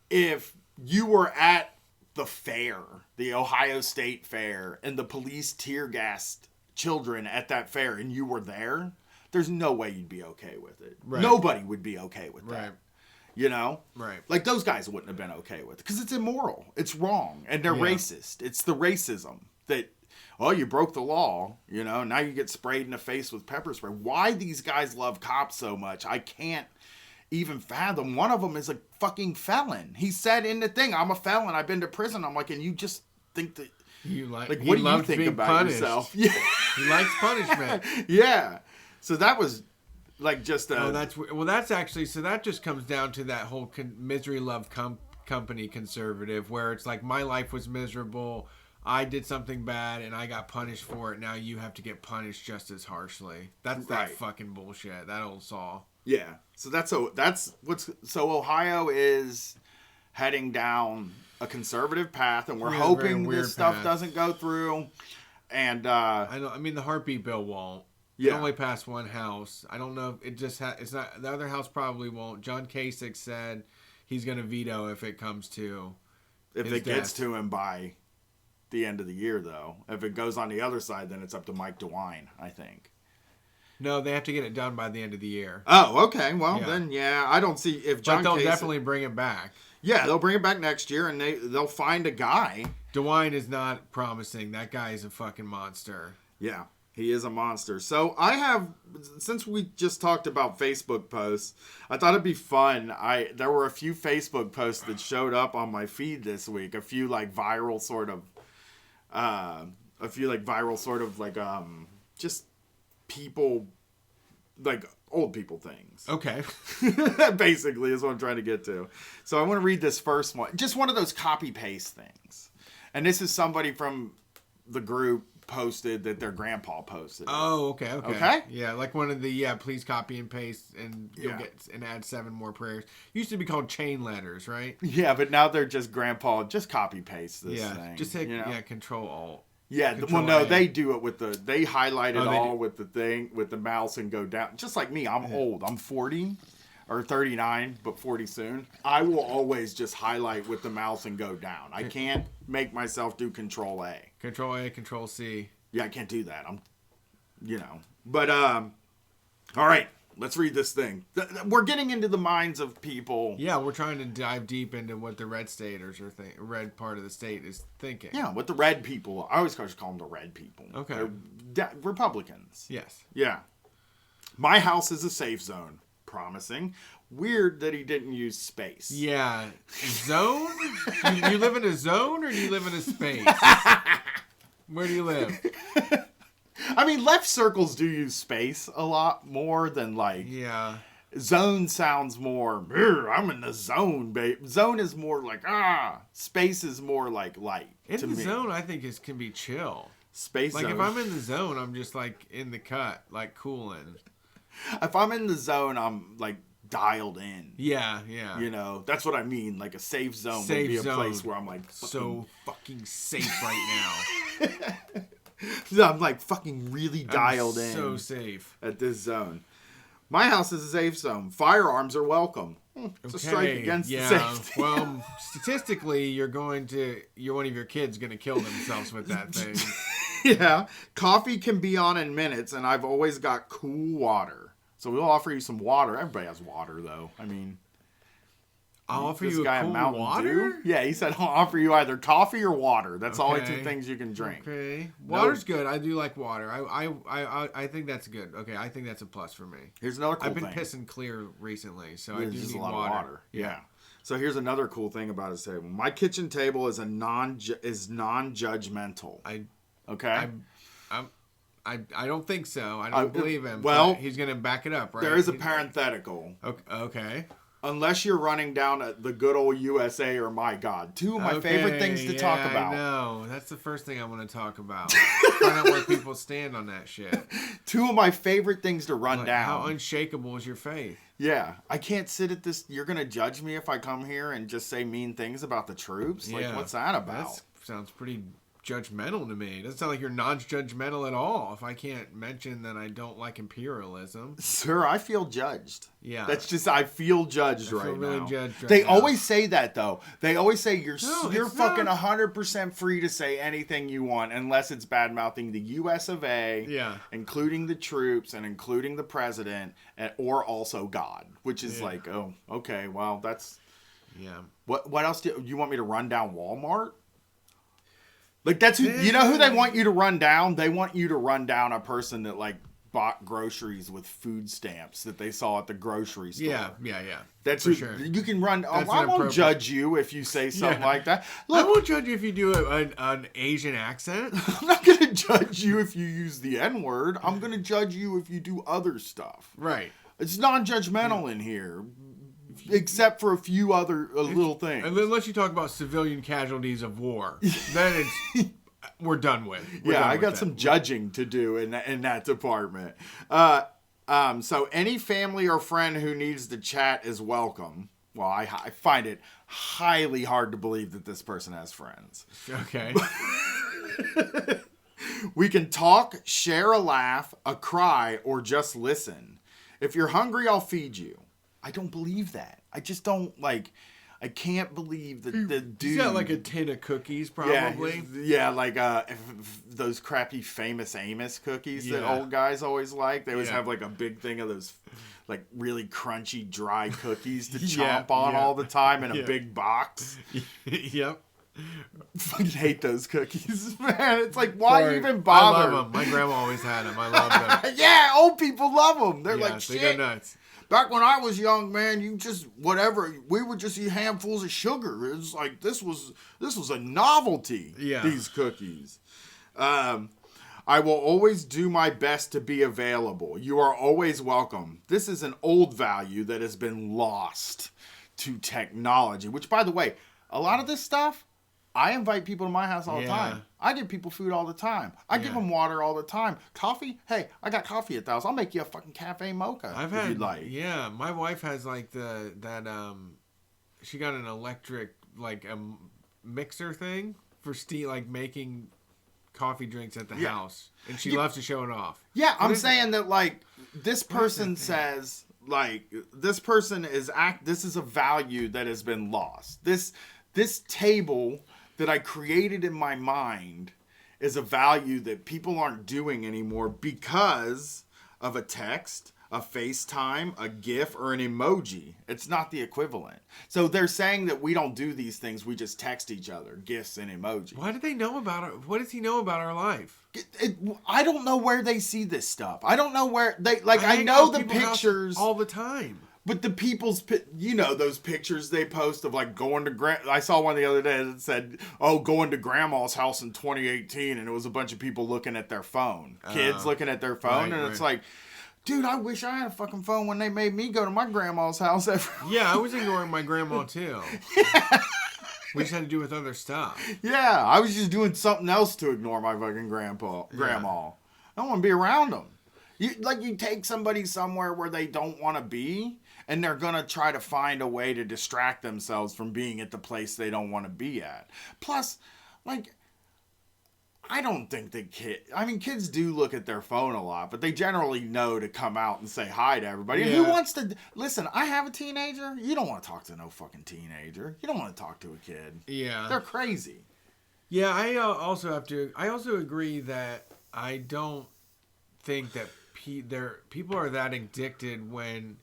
if you were at the fair, the Ohio State Fair, and the police tear gassed children at that fair and you were there, there's no way you'd be okay with it. Right. Nobody would be okay with that. Right. You know? Right. Like those guys wouldn't have been okay with it because it's immoral. It's wrong. And they're racist. It's the racism that, oh, you broke the law. You know, now you get sprayed in the face with pepper spray. Why these guys love cops so much, I can't even fathom. One of them is a fucking felon. He said in the thing, I'm a felon. I've been to prison. I'm like, and you just think that, Like what do you think about punished. yourself? Yeah. He likes punishment. Yeah. So that was like just a... that's actually, so that just comes down to that whole misery love company conservative, where it's like, my life was miserable, I did something bad and I got punished for it, now you have to get punished just as harshly. That's that fucking bullshit, that old saw. Yeah. So Ohio is heading down a conservative path, and we're hoping this stuff doesn't go through. And I mean, the heartbeat bill won't. Yeah. It only passed one house. I don't know if it just it's not, the other house probably won't. John Kasich said he's going to veto if it comes to if it gets to him by the end of the year, though. If it goes on the other side, then it's up to Mike DeWine, I think. No, they have to get it done by the end of the year. Oh, okay. Well, then, I don't see if John But they'll Kasich, definitely bring it back. Yeah, they'll bring it back next year, and they'll find a guy. DeWine is not promising. That guy is a fucking monster. Yeah, he is a monster. So since we just talked about Facebook posts, I thought it'd be fun. There were a few Facebook posts that showed up on my feed this week. A few like viral sort of just people, like old people things. Okay. Basically is what I'm trying to get to. So I want to read this first one. Just one of those copy paste things. And this is somebody from the group posted that their grandpa posted. Oh, okay. Okay? Yeah, like one of the, please copy and paste and you'll get and add 7 more prayers. Used to be called chain letters, right? Yeah, but now they're just grandpa, just copy paste this thing. Just hit Control Alt. Yeah, Control well, no, A. they do it with they highlight it Oh, they all do. with the thing, with the mouse and go down. Just like me, I'm old. I'm 40 or 39, but 40 soon. I will always just highlight with the mouse and go down. I can't make myself do Control A. Control A, Control C. Yeah, I can't do that. But, all right, let's read this thing. We're getting into the minds of people. Yeah, we're trying to dive deep into what the red staters are red part of the state is thinking. Yeah, what the red people, I always call them the red people. Okay. They're Republicans. Yes. Yeah. My house is a safe zone. Promising. Weird that he didn't use space. Yeah. Zone? you live in a zone or do you live in a space? Where do you live? I mean, left circles do use space a lot more than like Yeah. zone sounds more. I'm in the zone, babe. Zone is more like Space is more like light In to the me. zone, I think can be chill. Space Like zone. if I'm in the zone, I'm just like in the cut, like cooling. If I'm in the zone, I'm like dialed in. Yeah, yeah. You know, that's what I mean. Like a safe zone would Safe be a zone. place where I'm like So fucking safe right I'm like fucking really now. dialed I'm in. So safe. At this zone. My house is a safe zone. Firearms are welcome. It's a strike against the safety. Well, statistically, one of your kids going to kill themselves with that thing. Yeah. Coffee can be on in minutes, and I've always got cool water. So we'll offer you some water. Everybody has water, though. I mean, I'll offer this you guy a cool Mountain water? Dew? Yeah, he said I'll offer you either coffee or water. That's the only two Okay. things you can drink. Okay. Water's good. I do like water. I think that's good. Okay, I think that's a plus for me. Here's another cool I've been thing. pissing clear recently, so I There's do just need a lot water. of water. Yeah. So here's another cool thing about his table. My kitchen table is non-judgmental. Okay? I don't think so. I don't believe him. well, but he's gonna back it up, right? There is a parenthetical. Okay. Unless you're running down at the good old USA or My God. Two of my favorite things to talk about. No, that's the first thing I want to talk about. Find out where people stand on that shit. Two of my favorite things to run down. How unshakable is your faith? Yeah. I can't sit at this. You're going to judge me if I come here and just say mean things about the troops? Like, what's that about? That sounds pretty judgmental to me. It doesn't sound like you're non-judgmental at all. If I can't mention that I don't like imperialism. Sir, I feel judged. Yeah. That's just, I feel judged I feel right really now. judged right They now. always say that, though. They always say you're it's fucking not. 100% free to say anything you want unless it's bad-mouthing the US of A, Yeah. including the troops and including the president, or also God, which is Yeah. like, oh, okay, well, that's... Yeah. What else do you want me to run down Walmart? Like, that's who, you know who they want you to run down? They want you to run down a person that, like, bought groceries with food stamps that they saw at the grocery store. Yeah. That's for who, sure. You can run. I won't inappropriate. judge you if you say something Yeah. like that. I Look, won't judge you if you do an Asian accent. I'm not going to judge you if you use the N-word. I'm going to judge you if you do other stuff. Right. It's non-judgmental in here, except for a few other little things. And unless you talk about civilian casualties of war, then we're done with. We're Yeah, done I with got that. some judging to do in that department. So any family or friend who needs to chat is welcome. Well, I find it highly hard to believe that this person has friends. Okay. We can talk, share a laugh, a cry, or just listen. If you're hungry, I'll feed you. I don't believe that. I just don't, like... I can't believe that the dude... He's got like a tin of cookies, probably. Yeah, like those crappy Famous Amos cookies that Yeah. old guys always like. They always Yeah. have like a big thing of those like really crunchy, dry cookies to Yeah, chomp on yeah. all the time in a Yeah. big box. Yep. Fucking hate those cookies, man. It's like, why Sorry. even bother? I love them. My grandma always had them. I love them. Yeah, old people love them. They're Yeah, like, they shit. go nuts. Back when I was young, man, you just whatever. We would just eat handfuls of sugar. It's like this was a novelty. Yeah. These cookies. I will always do my best to be available. You are always welcome. This is an old value that has been lost to technology. Which, by the way, a lot of this stuff, I invite people to my house all the Yeah. time. I give people food all the time. I give Yeah. them water all the time. Coffee? Hey, I got coffee at the house. I'll make you a fucking cafe mocha I've if had, you'd like. yeah, my wife has like she got an electric, like a mixer thing for like making coffee drinks at the house, and she loves to show it off. Yeah, I'm saying that, like, this person says, like, this person this is a value that has been lost. This table that I created in my mind is a value that people aren't doing anymore because of a text, a FaceTime, a GIF, or an emoji. It's not the equivalent. So they're saying that we don't do these things. We just text each other, GIFs and emojis. Why do they know about it? What does he know about our life? I don't know where they see this stuff. I don't know where they, like, I know the pictures all the time. But the people's, those pictures they post of, like, going to I saw one the other day that said, going to grandma's house in 2018, and it was a bunch of people looking at their phone. Kids looking at their phone, it's like, dude, I wish I had a fucking phone when they made me go to my grandma's house every Yeah, I was ignoring my grandma, too. We just had to do with other stuff. Yeah, I was just doing something else to ignore my fucking grandma. I don't want to be around them. You take somebody somewhere where they don't want to be, and they're going to try to find a way to distract themselves from being at the place they don't want to be at. Plus, like, I don't think that kids do look at their phone a lot, but they generally know to come out and say hi to everybody. Yeah. Who wants to... Listen, I have a teenager. You don't want to talk to no fucking teenager. You don't want to talk to a kid. Yeah. They're crazy. Yeah, I also agree that I don't think that people are that addicted when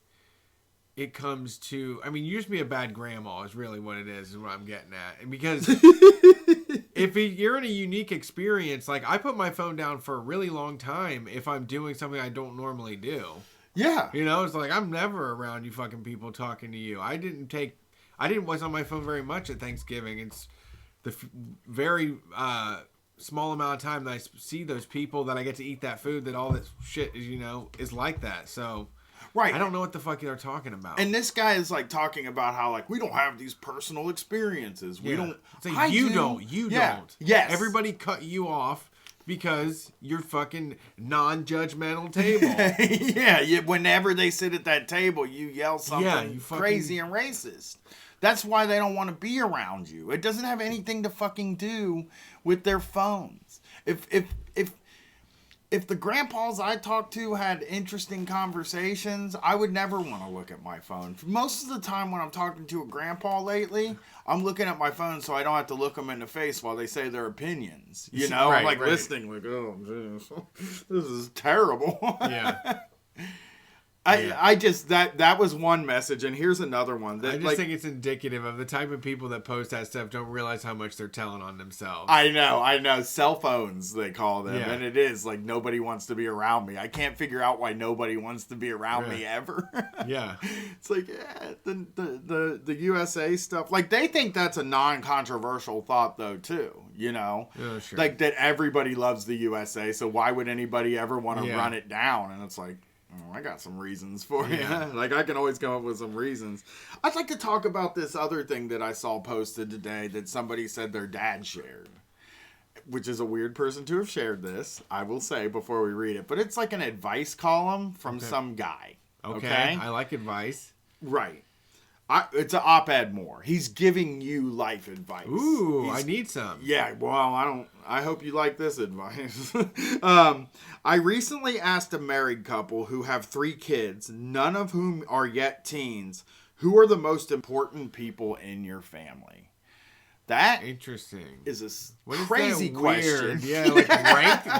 it comes to, I mean, you just be a bad grandma is really what it is what I'm getting at. And because if you're in a unique experience, like, I put my phone down for a really long time if I'm doing something I don't normally do. Yeah. It's like, I'm never around you fucking people talking to you. I didn't was on my phone very much at Thanksgiving. It's the very small amount of time that I see those people that I get to eat that food, that all that shit is, is like that. So... Right. I don't know what the fuck they're talking about. And this guy is, like, talking about how, like, we don't have these personal experiences. We don't. It's like, you don't. Yes. Everybody cut you off because you're fucking non-judgmental table. Yeah. Whenever they sit at that table, you yell something crazy and racist. That's why they don't want to be around you. It doesn't have anything to fucking do with their phones. If the grandpas I talked to had interesting conversations, I would never want to look at my phone. Most of the time when I'm talking to a grandpa lately, I'm looking at my phone so I don't have to look them in the face while they say their opinions. I'm like listening, like, oh, geez, this is terrible. Yeah. I just that was one message, and here's another one. I just think it's indicative of the type of people that post that stuff don't realize how much they're telling on themselves. I know. Cell phones, they call them, and it is like nobody wants to be around me. I can't figure out why nobody wants to be around me ever. Yeah, it's like the USA stuff. Like, they think that's a non-controversial thought though too. Sure. Like that everybody loves the USA, so why would anybody ever want to run it down? And it's like, I got some reasons for you. Like, I can always come up with some reasons. I'd like to talk about this other thing that I saw posted today that somebody said their dad shared, which is a weird person to have shared this, I will say, before we read it. But it's like an advice column from some guy. Okay? I like advice. Right. It's an op-ed more. He's giving you life advice. Ooh, I need some. Yeah, well, I hope you like this advice. I recently asked a married couple who have 3 kids, none of whom are yet teens, who are the most important people in your family. That interesting is a crazy question. Yeah, like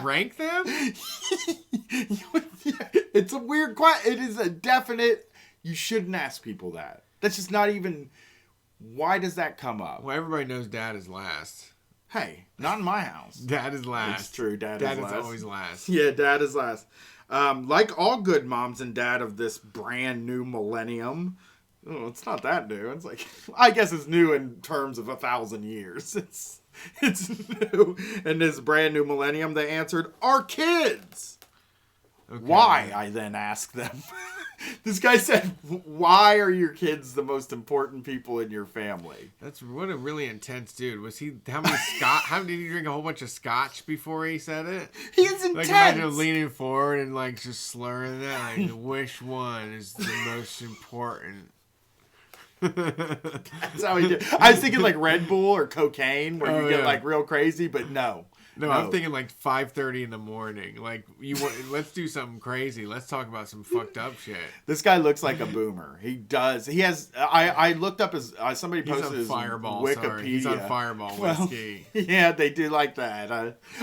rank them? It's a weird question. It is a definite, you shouldn't ask people that. That's just not even... Why does that come up? Well, everybody knows dad is last. Hey, not in my house. Dad is last. It's true, dad is last. Dad is always last. Yeah, dad is last. Like all good moms and dad of this brand new millennium... Oh, it's not that new. It's like... I guess it's new in terms of 1,000 years. It's new. In this brand new millennium, they answered, our kids! Okay. Why, I then asked them... This guy said, why are your kids the most important people in your family? That's what a really intense dude. Was he, how did he drink a whole bunch of scotch before he said it? He is intense. Like, imagine leaning forward and, like, just slurring that. Like, which one is the most important? That's how he did. I was thinking, like, Red Bull or cocaine where you get, like, real crazy, but no. No, I'm thinking like 5:30 in the morning. Like let's do something crazy. Let's talk about some fucked up shit. This guy looks like a boomer. He does. He has. I looked up his. Somebody He's posted on his Fireball. Wikipedia. Sorry. He's on Fireball whiskey. Yeah, they do like that.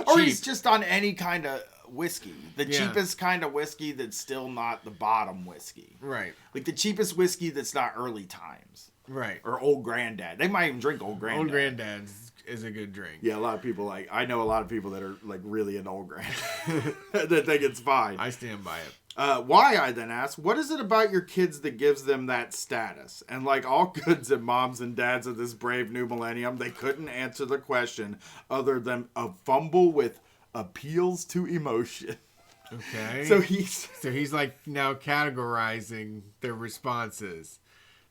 Or Cheap. he's just on any kind of whiskey. The Yeah. cheapest kind of whiskey that's still not the bottom whiskey. Right. Like the cheapest whiskey that's not early times. Right. Or Old Granddad. They might even drink Old Granddad. Old Granddad's is a good drink. Yeah, a lot of people I know a lot of people that are like really into Old Granddad that think it's fine. I stand by it. Why, I then asked, what is it about your kids that gives them that status? And like all goods and moms and dads of this brave new millennium, they couldn't answer the question other than a fumble with appeals to emotion. Okay. So he's like now categorizing their responses.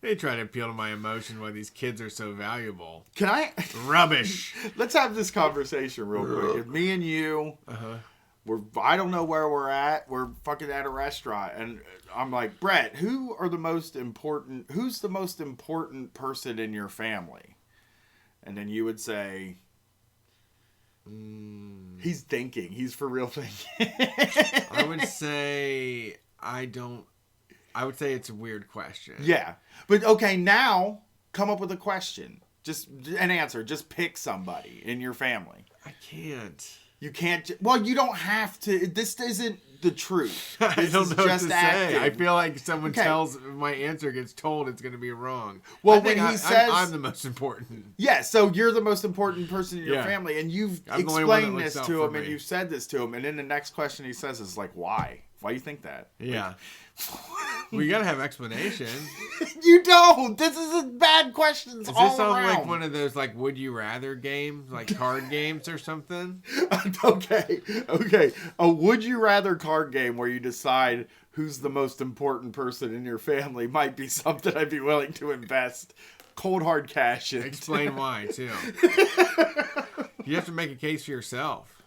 They try to appeal to my emotion why these kids are so valuable. Can I? Rubbish. Let's have this conversation real quick. If me and you, I don't know where we're at. We're fucking at a restaurant, and I'm like, Brett, who's the most important person in your family? And then you would say, he's thinking. He's for real thinking. I would say it's a weird question. Yeah. But okay, now come up with a question. Just an answer. Just pick somebody in your family. I can't. You can't. Well, you don't have to. This isn't the truth. I This don't is know what just to acting. say. I feel like someone Okay. tells my answer gets told it's going to be wrong. Well, I think when he says- I'm the most important. Yeah, so you're the most important person in your Yeah. family, and you've I'm the only one that explained looks this out to for him, and me. you've said this to him, and then the next question he says is like, why? Why do you think that? Yeah. Well, you got to have explanation. You don't. This is a bad questions Does all this sound around. like one of those like would you rather games, like card games or something? Okay. A would you rather card game where you decide who's the most important person in your family might be something I'd be willing to invest cold hard cash in. Explain why too. You have to make a case for yourself.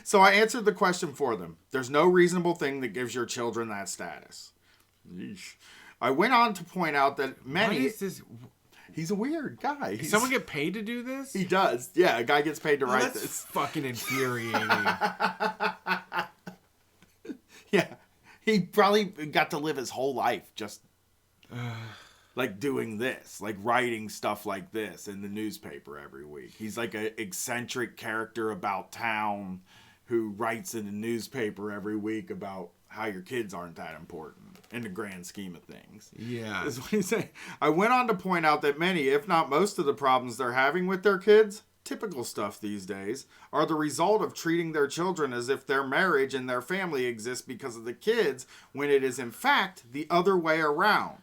So I answered the question for them. There's no reasonable thing that gives your children that status. Yeesh. I went on to point out that Why many... is this? He's a weird guy. Does someone get paid to do this? He does. Yeah, a guy gets paid to write That's this. fucking infuriating. Yeah. He probably got to live his whole life just like doing this, like writing stuff like this in the newspaper every week. He's like an eccentric character about town who writes in the newspaper every week about how your kids aren't that important in the grand scheme of things. Yeah. That's what he's saying. I went on to point out that many, if not most of the problems they're having with their kids, typical stuff these days, are the result of treating their children as if their marriage and their family exist because of the kids, when it is in fact the other way around.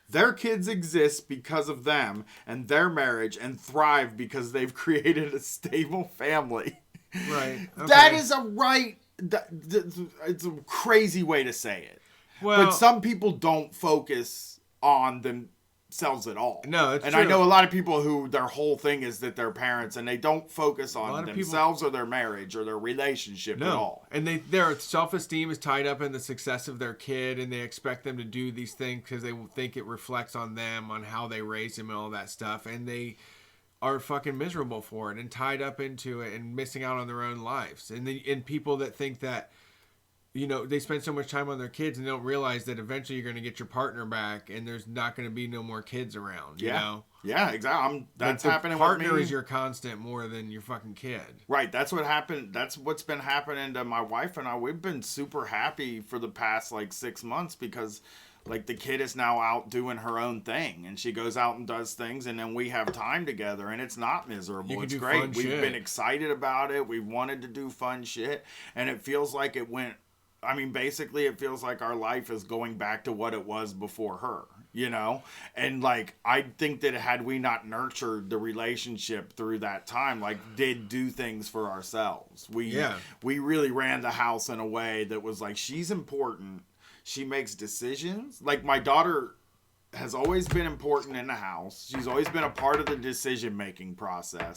Their kids exist because of them and their marriage and thrive because they've created a stable family. Right. Okay. That is a right... It's a crazy way to say it. Well, But some people don't focus on themselves at all. No, it's and true. I know a lot of people who their whole thing is that they're parents and they don't focus lot on of people- themselves or their marriage or their relationship at all. And their self-esteem is tied up in the success of their kid, and they expect them to do these things because they think it reflects on them, on how they raise him and all that stuff, and they are fucking miserable for it and tied up into it and missing out on their own lives. And people that think that, you know, they spend so much time on their kids and they don't realize that eventually you're going to get your partner back and there's not going to be no more kids around, you know? Yeah, exactly. That's Like, happening the partner with me. is your constant more than your fucking kid. Right, that's what happened. That's what's been happening to my wife and I. We've been super happy for the past like 6 months because like the kid is now out doing her own thing and she goes out and does things and then we have time together and it's not miserable. You can It's do great. fun We've shit. been excited about it. We wanted to do fun shit and it feels like it went, I mean, basically it feels like our life is going back to what it was before her, you know? And like, I think that had we not nurtured the relationship through that time, like did do things for ourselves. We really ran the house in a way that was like, she's important. She makes decisions. Like my daughter has always been important in the house. She's always been a part of the decision-making process.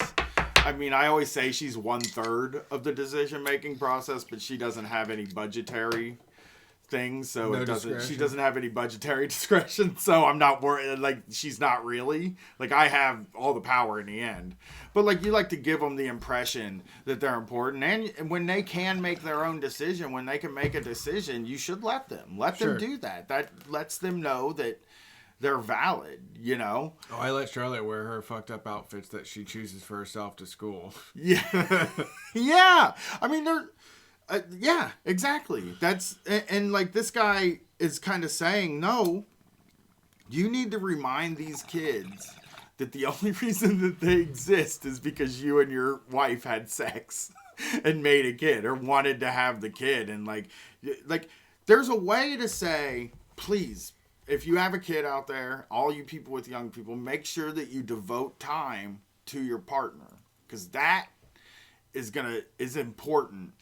I mean, I always say she's 1/3 of the decision-making process, but she doesn't have any budgetary things, so No it doesn't. She discretion. doesn't have any budgetary discretion, so I'm not worried. Like she's not really. Like I have all the power in the end, but like you like to give them the impression that they're important, and when they can make their own decision, when they can make a decision, you should let them Sure. do that. That lets them know that they're valid. You know. Oh, I let Charlotte wear her fucked up outfits that she chooses for herself to school. Yeah, yeah. I mean, they're. Yeah, exactly. That's and like this guy is kind of saying, no, you need to remind these kids that the only reason that they exist is because you and your wife had sex and made a kid or wanted to have the kid, and like there's a way to say, please, if you have a kid out there, all you people with young people, make sure that you devote time to your partner, because that is important.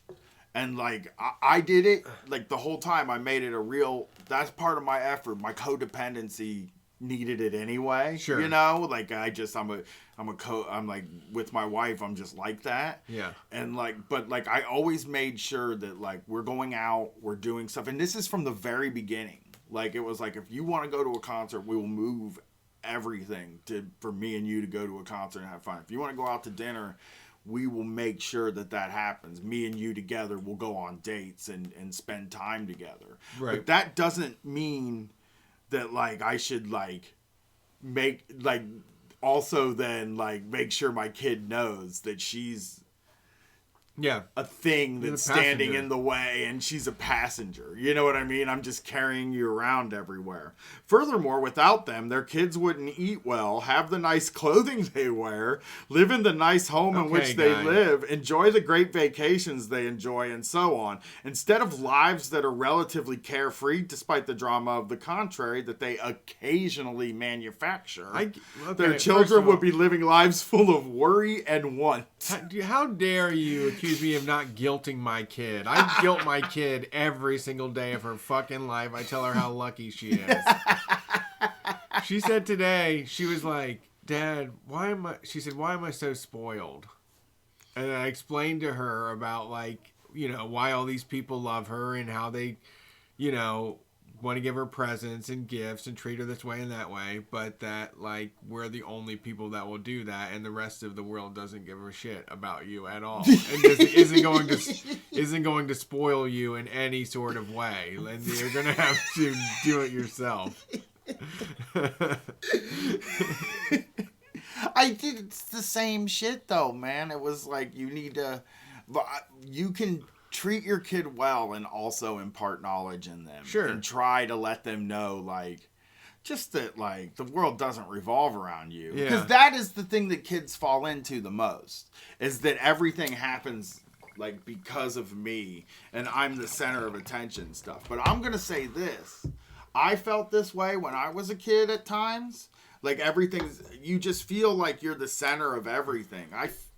And like I did it like the whole time. I made it a real. That's part of my effort. My codependency needed it anyway. Sure. You know, like I'm like with my wife. I'm just like that. Yeah. And like, but like I always made sure that like we're going out, we're doing stuff, and this is from the very beginning. Like it was like, if you want to go to a concert, we will move everything for me and you to go to a concert and have fun. If you want to go out to dinner, we will make sure that happens. Me and you together will go on dates and spend time together. Right. But that doesn't mean that like I should like make like also then like make sure my kid knows that she's Yeah. a thing You're that's the standing passenger. in the way and she's a passenger. You know what I mean? I'm just carrying you around everywhere. Furthermore, without them, their kids wouldn't eat well, have the nice clothing they wear, live in the nice home in which they guy. live, enjoy the great vacations they enjoy, and so on. Instead of lives that are relatively carefree, despite the drama of the contrary that they occasionally manufacture, their first children of all- would be living lives full of worry and want. How dare you accuse me of not guilting my kid? I guilt my kid every single day of her fucking life. I tell her how lucky she is. She said today, she was like, Dad, why am I so spoiled? And I explained to her about like, you know, why all these people love her and how they, you know, want to give her presents and gifts and treat her this way and that way, but that like we're the only people that will do that, and the rest of the world doesn't give a shit about you at all, and isn't going to spoil you in any sort of way, and you're gonna have to do it yourself. I did it's the same shit though, man. It was like you can treat your kid well and also impart knowledge in them. Sure. And try to let them know like just that like the world doesn't revolve around you. Yeah. Because that is the thing that kids fall into the most, is that everything happens like because of me and I'm the center of attention stuff. But I'm gonna say this. I felt this way when I was a kid at times. Like you just feel like you're the center of everything.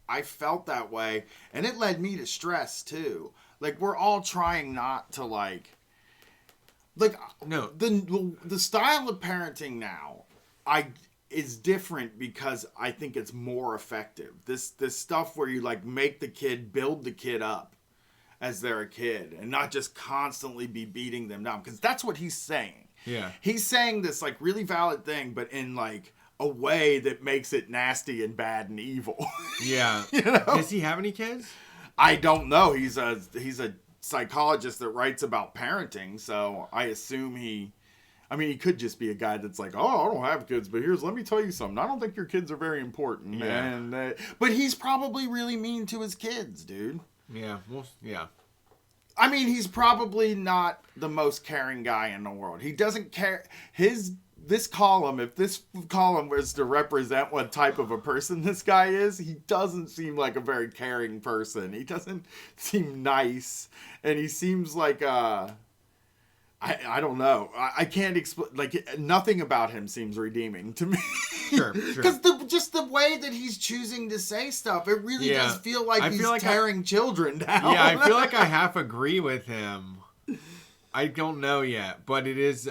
I felt that way, and it led me to stress too. Like we're all trying not to like No. the style of parenting now is different because I think it's more effective. This stuff where you like make the kid build the kid up as they're a kid and not just constantly be beating them down, because that's what he's saying. Yeah. He's saying this like really valid thing, but in like a way that makes it nasty and bad and evil. Yeah. You know? Does he have any kids? I don't know. He's a psychologist that writes about parenting, so I assume he could just be a guy that's like, oh, I don't have kids, but let me tell you something. I don't think your kids are very important. Yeah. And but he's probably really mean to his kids, dude. Yeah. Well, yeah. I mean, he's probably not the most caring guy in the world. He doesn't care. If this column was to represent what type of a person this guy is, he doesn't seem like a very caring person. He doesn't seem nice, and he seems like I don't know. I can't explain. Like nothing about him seems redeeming to me. Sure. Because just the way that he's choosing to say stuff, it really does feel like he's tearing children down. Yeah, I feel like I half agree with him. I don't know yet, but it is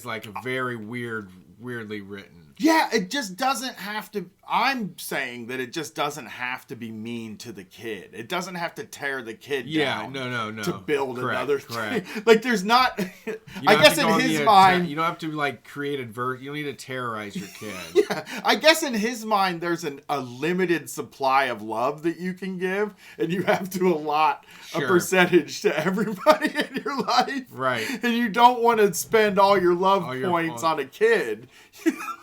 like a very weirdly written. Yeah, it just doesn't have to. I'm saying that it just doesn't have to be mean to the kid. It doesn't have to tear the kid down. No. To build another. Correct. Like, there's not. You I don't guess have to in go on his the mind. you don't have to like create advert. You don't need to terrorize your kid. Yeah, I guess in his mind, there's a limited supply of love that you can give, and you have to allot a Sure. percentage to everybody in your life. Right. And you don't want to spend all your love All your- points on a kid.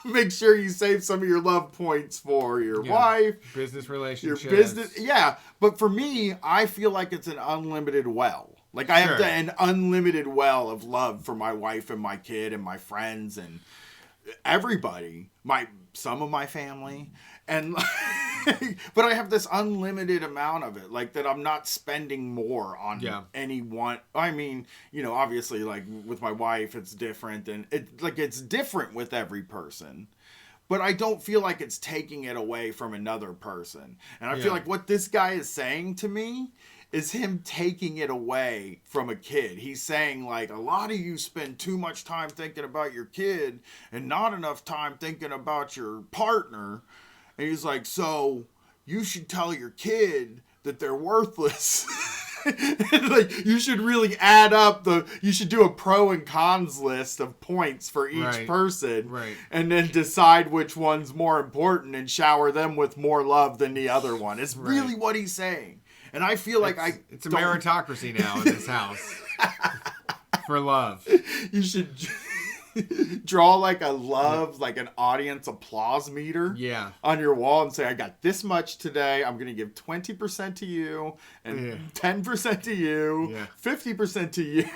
Make sure you save some of your love points for your Yeah. wife, Business your relationships. business. Yeah, but for me, I feel like it's an unlimited well. Like I have Sure. an unlimited well of love for my wife and my kid and my friends and everybody. Some of my family, and but I have this unlimited amount of it, like that I'm not spending more on anyone. I mean, obviously, like with my wife, it's different, and it's different with every person. But I don't feel like it's taking it away from another person. And I feel like what this guy is saying to me is him taking it away from a kid. He's saying, like, a lot of you spend too much time thinking about your kid and not enough time thinking about your partner. And he's like, so you should tell your kid that they're worthless. Like, you should really add up you should do a pro and cons list of points for each person. Right. And then decide which one's more important and shower them with more love than the other one. It's really what he's saying. And I feel like it's a meritocracy now in this house. For love. You should draw like an audience applause meter on your wall and say, I got this much today. I'm going to give 20% to you and 10% to you, 50% to you.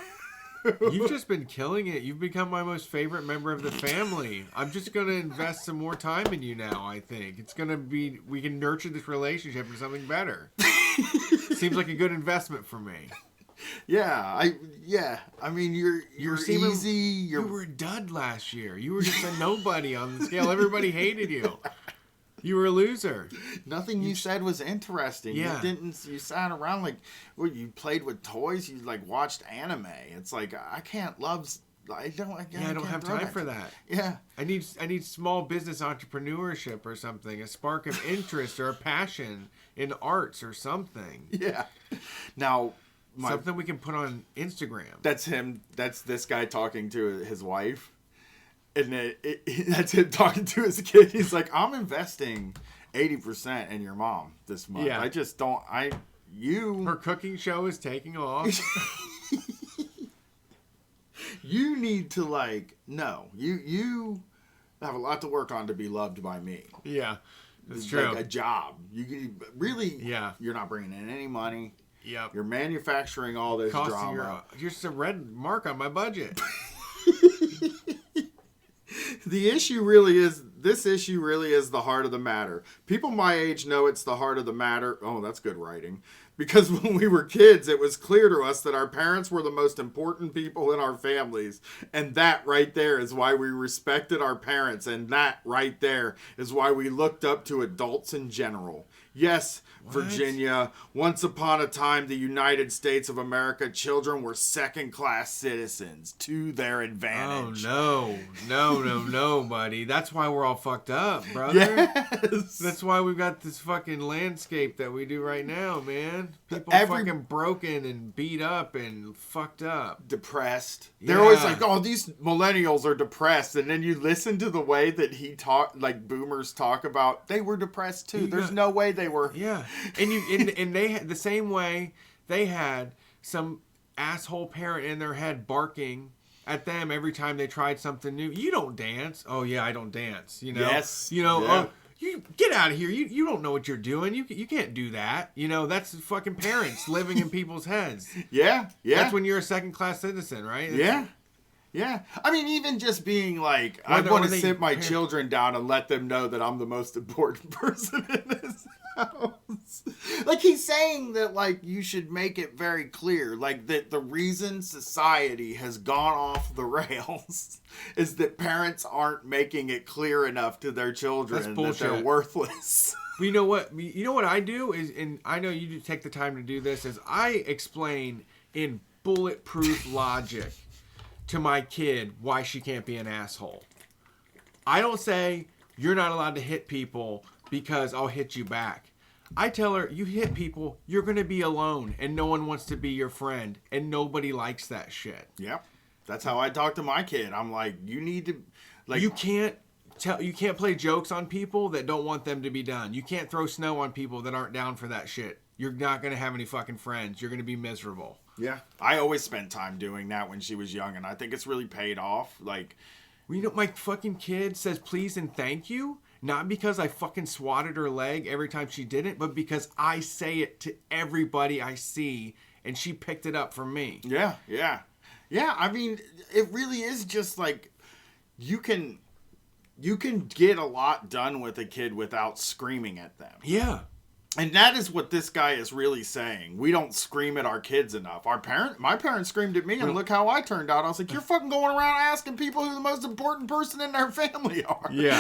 You've just been killing it. You've become my most favorite member of the family. I'm just going to invest some more time in you now, I think. It's going to be, we can nurture this relationship into something better. Seems like a good investment for me. I mean, you're easy. You were a dud last year. You were just a nobody on the scale. Everybody hated you. You were a loser. Nothing you said was interesting. Yeah. You sat around like, you played with toys. You like watched anime. It's like, I can't love. I don't have time for that. Yeah. I need small business entrepreneurship or something. A spark of interest or a passion in arts or something. Yeah. Now, something we can put on Instagram. That's him. That's this guy talking to his wife. And that's him talking to his kid. He's like, I'm investing 80% in your mom this month. Yeah. I just don't. Her cooking show is taking off. You need to you have a lot to work on to be loved by me. Yeah, that's It's true. like a job. You really. Yeah. You're not bringing in any money. Yep. You're manufacturing all this drama. You're just a red mark on my budget. This issue really is the heart of the matter. People my age know it's the heart of the matter. Oh, that's good writing. Because when we were kids, it was clear to us that our parents were the most important people in our families. And that right there is why we respected our parents. And that right there is why we looked up to adults in general. Yes, Virginia, once upon a time, the United States of America, children were second-class citizens to their advantage. Oh, no, buddy. That's why we're all fucked up, brother. Yes. That's why we've got this fucking landscape that we do right now, man. People fucking broken and beat up and fucked up. Depressed. Yeah. They're always like, oh, these millennials are depressed. And then you listen to the way that boomers talk about, they were depressed too. There's no way they were. Yeah. And they had the same way they had some asshole parent in their head barking at them every time they tried something new. You don't dance. Oh yeah, I don't dance. Yes. Oh, you get out of here. You don't know what you're doing. You can't do that. That's fucking parents living in people's heads. Yeah. That's when you're a second class citizen, right? Yeah. I mean, even just being like, I want to sit my children down and let them know that I'm the most important person in this house. Like, he's saying that, like, you should make it very clear, like, that the reason society has gone off the rails is that parents aren't making it clear enough to their children that they're worthless. You know what I do is, and I know you do take the time to do this, is I explain in bulletproof logic to my kid why she can't be an asshole. I don't say you're not allowed to hit people because I'll hit you back. I tell her, you hit people, you're going to be alone, and no one wants to be your friend, and nobody likes that shit. Yep. That's how I talk to my kid. I'm like, you need to, like, You can't play jokes on people that don't want them to be done. You can't throw snow on people that aren't down for that shit. You're not going to have any fucking friends. You're going to be miserable. Yeah. I always spent time doing that when she was young, and I think it's really paid off. Like, You know, my fucking kid says please and thank you, not because I fucking swatted her leg every time she did it, but because I say it to everybody I see, and she picked it up from me. yeah, yeah. Yeah, I mean, it really is just like, you can get a lot done with a kid without screaming at them. Yeah. And that is what this guy is really saying. We don't scream at our kids enough. My parents screamed at me, and look how I turned out. I was like, you're fucking going around asking people who the most important person in their family are. Yeah.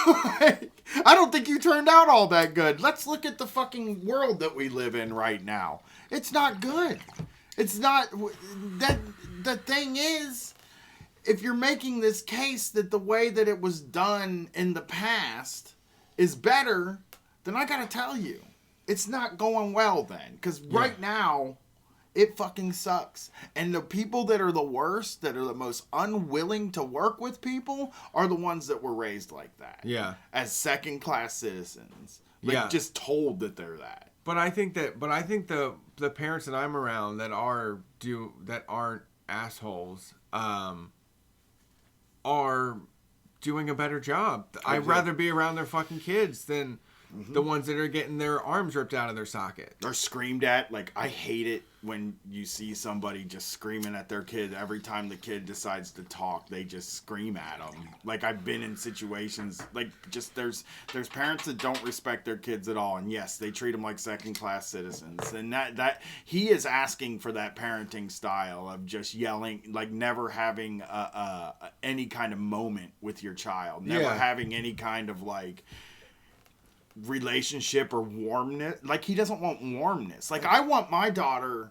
I don't think you turned out all that good. Let's look at the fucking world that we live in right now. It's not good. It's not. The thing is, if you're making this case that the way that it was done in the past is better, then I gotta tell you, it's not going well then. Because right now, it fucking sucks. And the people that are the worst, that are the most unwilling to work with people, are the ones that were raised like that. Yeah. As second-class citizens. Like, just told that they're that. But I think the parents that I'm around that aren't assholes are doing a better job. I'd rather be around their fucking kids than the ones that are getting their arms ripped out of their socket. Or screamed at. Like, I hate it when you see somebody just screaming at their kid. Every time the kid decides to talk, they just scream at them. Like, I've been in situations, like, just there's parents that don't respect their kids at all. And yes, they treat them like second-class citizens. And that he is asking for that parenting style of just yelling, like, never having any kind of moment with your child. Never having any kind of, like, relationship or warmness. Like, he doesn't want warmness. Like, I want my daughter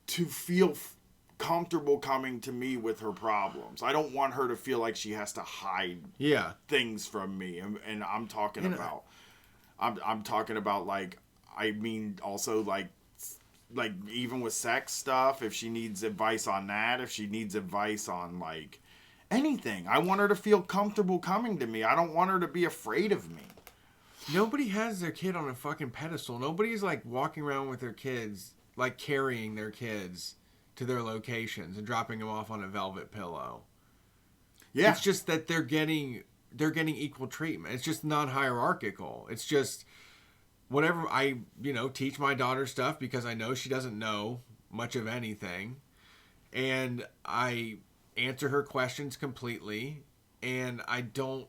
to feel comfortable coming to me with her problems. I don't want her to feel like she has to hide things from me. And I'm talking about I'm talking about, like, I mean, also like even with sex stuff, if she needs advice on that, if she needs advice on, like, anything, I want her to feel comfortable coming to me. I don't want her to be afraid of me. Nobody has their kid on a fucking pedestal. Nobody's, like, walking around with their kids, like, carrying their kids to their locations and dropping them off on a velvet pillow. Yeah. It's just that they're getting equal treatment. It's just non-hierarchical. It's just whatever I, teach my daughter stuff because I know she doesn't know much of anything. And I answer her questions completely, and I don't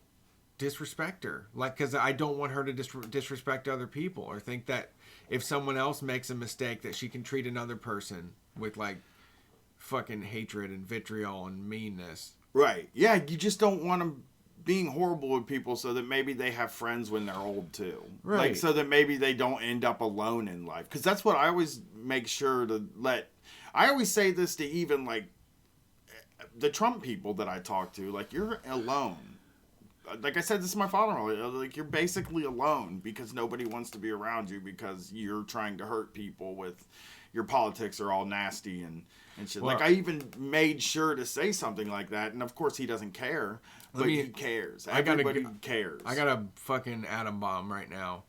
disrespect her, like, because I don't want her to disrespect other people or think that if someone else makes a mistake that she can treat another person with, like, fucking hatred and vitriol and meanness. Right. Yeah, you just don't want them being horrible with people so that maybe they have friends when they're old too. Right. Like, so that maybe they don't end up alone in life. Because that's what I always make sure to I always say this to even, like, the Trump people that I talk to. Like, you're alone. Like I said, this is my father-in-law. Like, you're basically alone because nobody wants to be around you because you're trying to hurt people with your politics are all nasty and shit. Well, like, I even made sure to say something like that, and of course he doesn't care, but he cares. Everybody cares. I got a fucking atom bomb right now.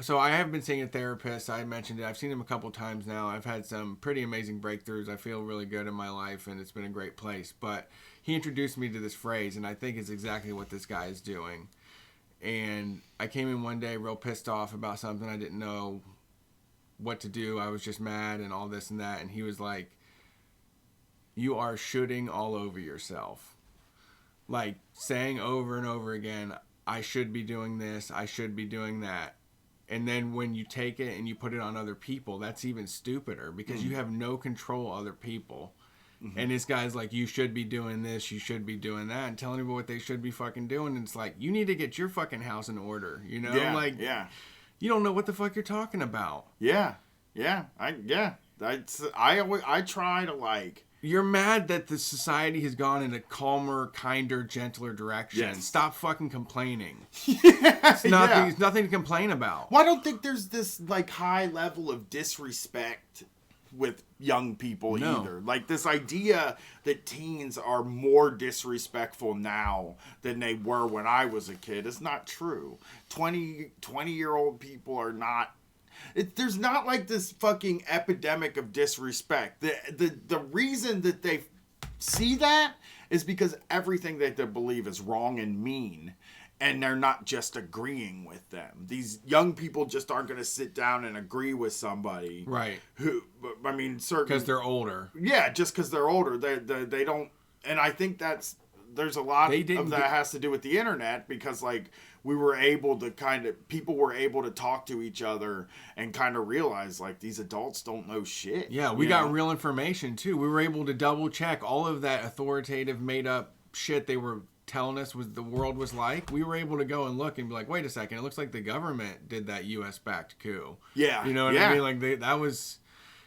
So I have been seeing a therapist. I mentioned it. I've seen him a couple times now. I've had some pretty amazing breakthroughs. I feel really good in my life, and it's been a great place. But he introduced me to this phrase, and I think it's exactly what this guy is doing. And I came in one day real pissed off about something. I didn't know what to do. I was just mad and all this and that. And he was like, you are shooting all over yourself. Like, saying over and over again, I should be doing this, I should be doing that. And then when you take it and you put it on other people, that's even stupider because you have no control other people. Mm-hmm. And this guy's like, you should be doing this, you should be doing that, and telling people what they should be fucking doing. And it's like, you need to get your fucking house in order, you know? Yeah. You don't know what the fuck you're talking about. Yeah. I try to, like, You're mad that the society has gone in a calmer, kinder, gentler direction. Yes. Stop fucking complaining. It's It's nothing to complain about. Well, I don't think there's this like high level of disrespect with young people either. Like this idea that teens are more disrespectful now than they were when I was a kid is not true. 20-year-old people are not. There's not like this fucking epidemic of disrespect. The reason that they see that is because everything that they believe is wrong and mean. And they're not just agreeing with them. These young people just aren't going to sit down and agree with somebody. Right. Who, I mean, certain. Because they're older. Yeah, just because they're older. They don't. And I think there's a lot of that has to do with the internet because, like, we were able to people were able to talk to each other and kind of realize, like, these adults don't know shit. Yeah, we got real information, too. We were able to double check all of that authoritative, made up shit they were telling us the world was like. We were able to go and look and be like, wait a second, it looks like the government did that U.S. backed coup. Yeah. You know what I mean? Like that was,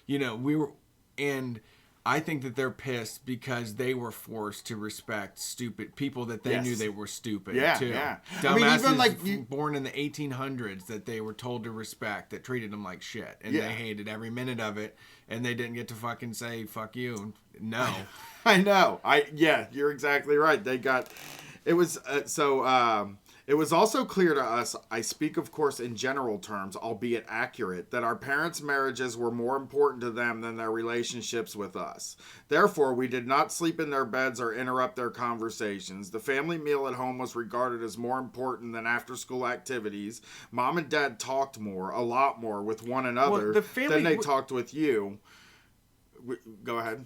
we were, and I think that they're pissed because they were forced to respect stupid people that they knew they were stupid too. Yeah. Dumbasses, I mean, even like born in the 1800s that they were told to respect, that treated them like shit, and they hated every minute of it, and they didn't get to fucking say fuck you. No. I know. You're exactly right. It was it was also clear to us, I speak of course in general terms, albeit accurate, that our parents' marriages were more important to them than their relationships with us. Therefore, we did not sleep in their beds or interrupt their conversations. The family meal at home was regarded as more important than after-school activities. Mom and Dad talked more, a lot more, with one another than they talked with you. Go ahead.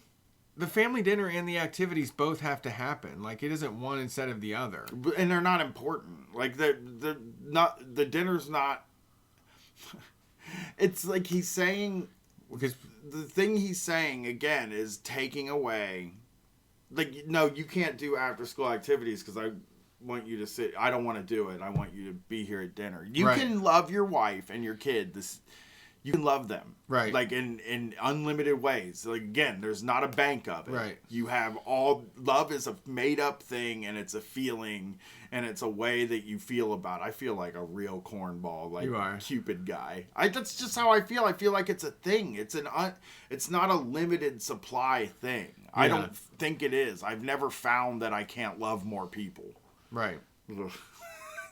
The family dinner and the activities both have to happen. Like, it isn't one instead of the other. And they're not important. Like, the dinner's not... It's like he's saying... Because the thing he's saying, again, is taking away... Like, no, you can't do after-school activities because I want you to sit... I don't want to do it. I want you to be here at dinner. You can love your wife and your kid. You can love them. Right. Like in unlimited ways. Like again, there's not a bank of it. Right. You have love is a made up thing and it's a feeling and it's a way that you feel about it. I feel like a real cornball, like a Cupid guy. That's just how I feel. I feel like it's a thing. It's not a limited supply thing. Yeah. I don't think it is. I've never found that I can't love more people. Right.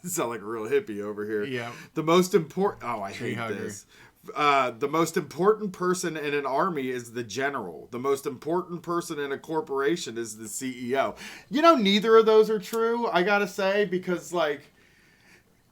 Sound like a real hippie over here. Yeah. The most important... Oh, I hate this. The most important person in an army is the general. The most important person in a corporation is the CEO. Neither of those are true, I gotta say, because, like,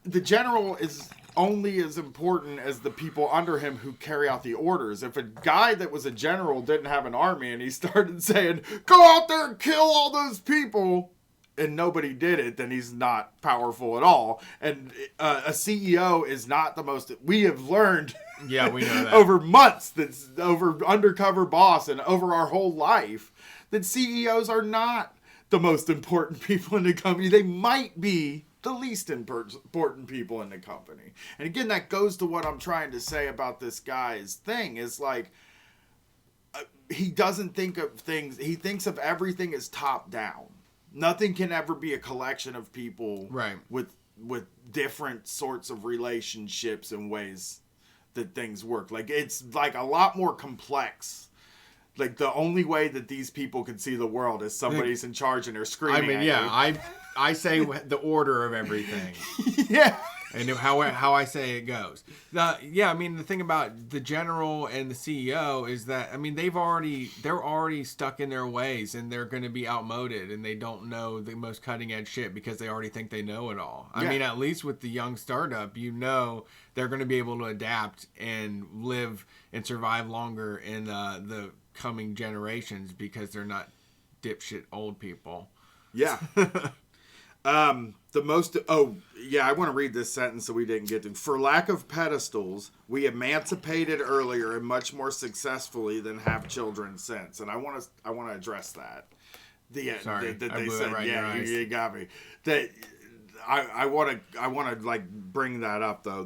the general is only as important as the people under him who carry out the orders. If a guy that was a general didn't have an army and he started saying, go out there and kill all those people... and nobody did it, then he's not powerful at all. And a CEO is not the most... We have learned... Yeah, we know that. over months, that's over Undercover Boss and over our whole life, that CEOs are not the most important people in the company. They might be the least important people in the company. And again, that goes to what I'm trying to say about this guy's thing, is like... he doesn't think of things... He thinks of everything as top down. Nothing can ever be a collection of people with different sorts of relationships and ways that things work. Like, it's like a lot more complex. Like, the only way that these people can see the world is somebody's in charge and they're screaming. I mean, at you. I say the order of everything. Yeah. And how I say it goes. I mean, the thing about the general and the CEO is that, I mean, they're already stuck in their ways and they're going to be outmoded and they don't know the most cutting edge shit because they already think they know it all. I mean, at least with the young startup, they're going to be able to adapt and live and survive longer in the coming generations because they're not dipshit old people. Yeah. I want to read this sentence that we didn't get to. For lack of pedestals, we emancipated earlier and much more successfully than have children since. And I want to address that. Sorry, that I they blew said, it right in your eyes. you got me. That I want to like bring that up though.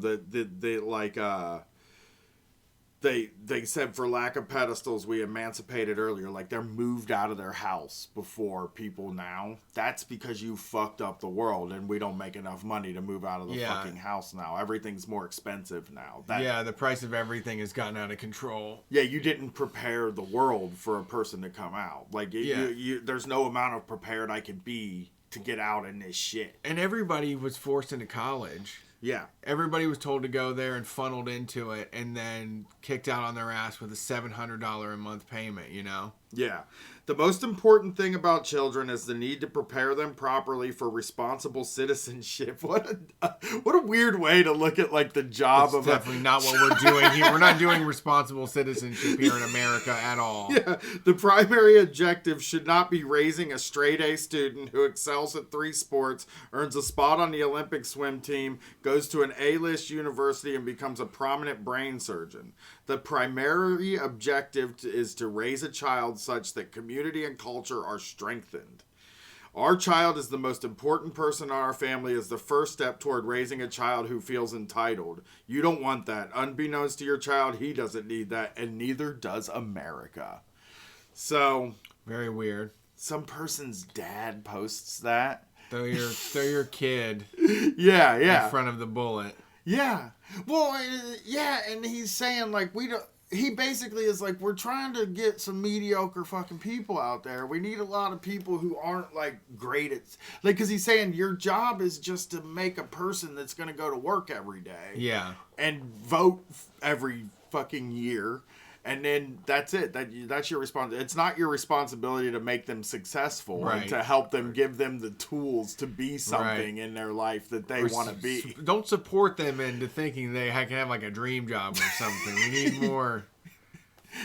they said for lack of pedestals, we emancipated earlier. Like, they're moved out of their house before people now. That's because you fucked up the world, and we don't make enough money to move out of the fucking house now. Everything's more expensive now. The price of everything has gotten out of control. Yeah, you didn't prepare the world for a person to come out. Like, there's no amount of prepared I could be to get out in this shit. And everybody was forced into college. Yeah. Everybody was told to go there and funneled into it and then kicked out on their ass with a $700 a month payment, you know? Yeah. The most important thing about children is the need to prepare them properly for responsible citizenship. What a weird way to look at, like, the job That's definitely not what we're doing here. We're not doing responsible citizenship here in America at all. Yeah. The primary objective should not be raising a straight-A student who excels at 3 sports, earns a spot on the Olympic swim team, goes to an A-list university, and becomes a prominent brain surgeon. The primary objective is to raise a child such that community and culture are strengthened. Our child is the most important person in our family as the first step toward raising a child who feels entitled. You don't want that. Unbeknownst to your child, he doesn't need that, and neither does America. So, very weird. Some person's dad posts that. Throw your kid in front of the bullet. Yeah. Well, yeah, and he's saying, like, he basically is like, we're trying to get some mediocre fucking people out there. We need a lot of people who aren't, like, great at, like, because he's saying your job is just to make a person that's going to go to work every day. Yeah. And vote every fucking year. And then that's it. That's your responsibility. It's not your responsibility to make them successful, right, and to help them, give them the tools to be something in their life that they want to be. Don't support them into thinking they can have, like, a dream job or something. We need more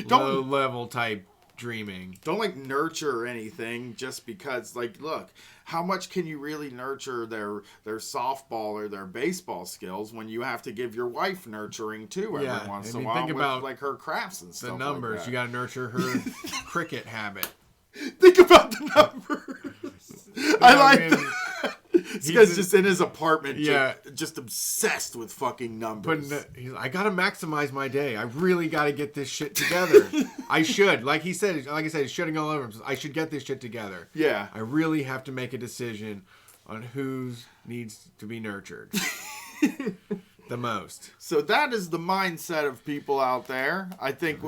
low-level type dreaming. Don't, like, nurture anything just because, like, look, how much can you really nurture their softball or their baseball skills when you have to give your wife nurturing too every once in a while with, like, her crafts and stuff. The numbers, like you got to nurture her cricket habit. Think about the numbers. I like that. This guy's just in his apartment, just obsessed with fucking numbers. But I gotta maximize my day. I really gotta get this shit together. I should, like I said, shitting all over him. I should get this shit together. Yeah. I really have to make a decision on who needs to be nurtured the most. So that is the mindset of people out there. I think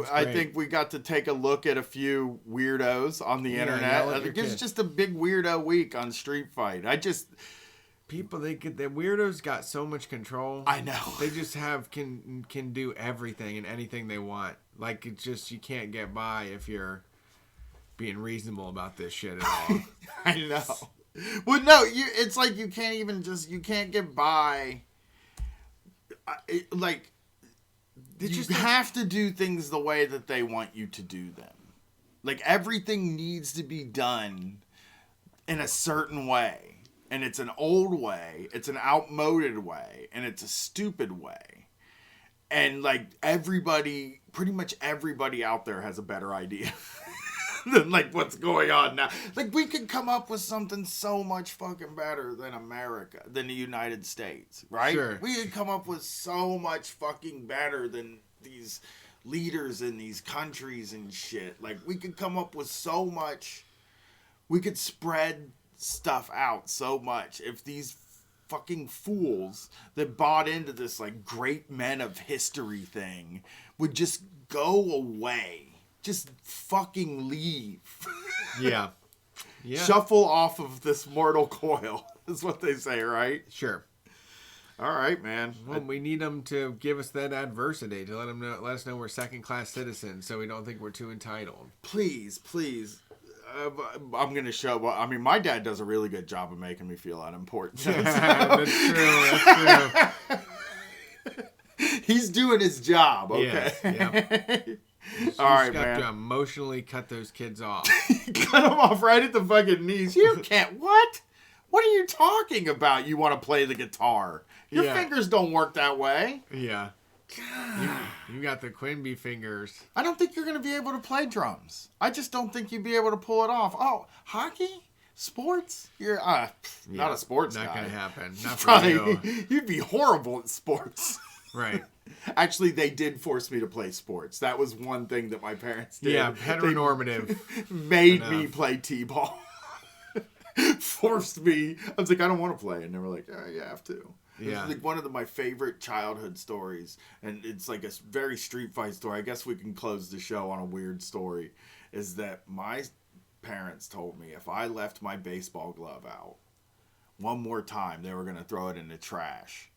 we got to take a look at a few weirdos on the internet. I think it's just a big weirdo week on Street Fight. The weirdos got so much control. I know. They just can do everything and anything they want. Like, it's just, you can't get by if you're being reasonable about this shit at all. I know. Well, no, it's like you can't get by. You have to do things the way that they want you to do them. Like, everything needs to be done in a certain way. And it's an old way, it's an outmoded way, and it's a stupid way. And, like, pretty much everybody out there has a better idea than, like, what's going on now. Like, we could come up with something so much fucking better than America, than the United States, right? Sure. We could come up with so much fucking better than these leaders in these countries and shit. Like, we could come up with so much. We could spread stuff out so much if these fucking fools that bought into this, like, great men of history thing would just go away. Just fucking leave. Yeah. Shuffle off of this mortal coil is what they say, right? Sure. All right, man. Well, we need them to give us that adversity, to let us know we're second-class citizens, so we don't think we're too entitled. Please. I'm going to show... Well, I mean, my dad does a really good job of making me feel unimportant. That's true. He's doing his job, okay? Yeah. All right, man. You got to emotionally cut those kids off. Cut them off right at the fucking knees. You can't... What? What are you talking about? You want to play the guitar. Your fingers don't work that way. Yeah. You got the Quimby fingers. I don't think you're going to be able to play drums. I just don't think you'd be able to pull it off. Oh, hockey? Sports? You're not a sports guy. Not going to happen. Not for you. You'd be horrible at sports. Right. Actually, they did force me to play sports. That was one thing that my parents did. Yeah, heteronormative. They made me enough. play t-ball. Forced me. I was like, I don't want to play. And they were like, yeah, you have to. Yeah. It's like one of my favorite childhood stories. And it's like a very street fight story. I guess we can close the show on a weird story. Is that my parents told me if I left my baseball glove out one more time, they were going to throw it in the trash.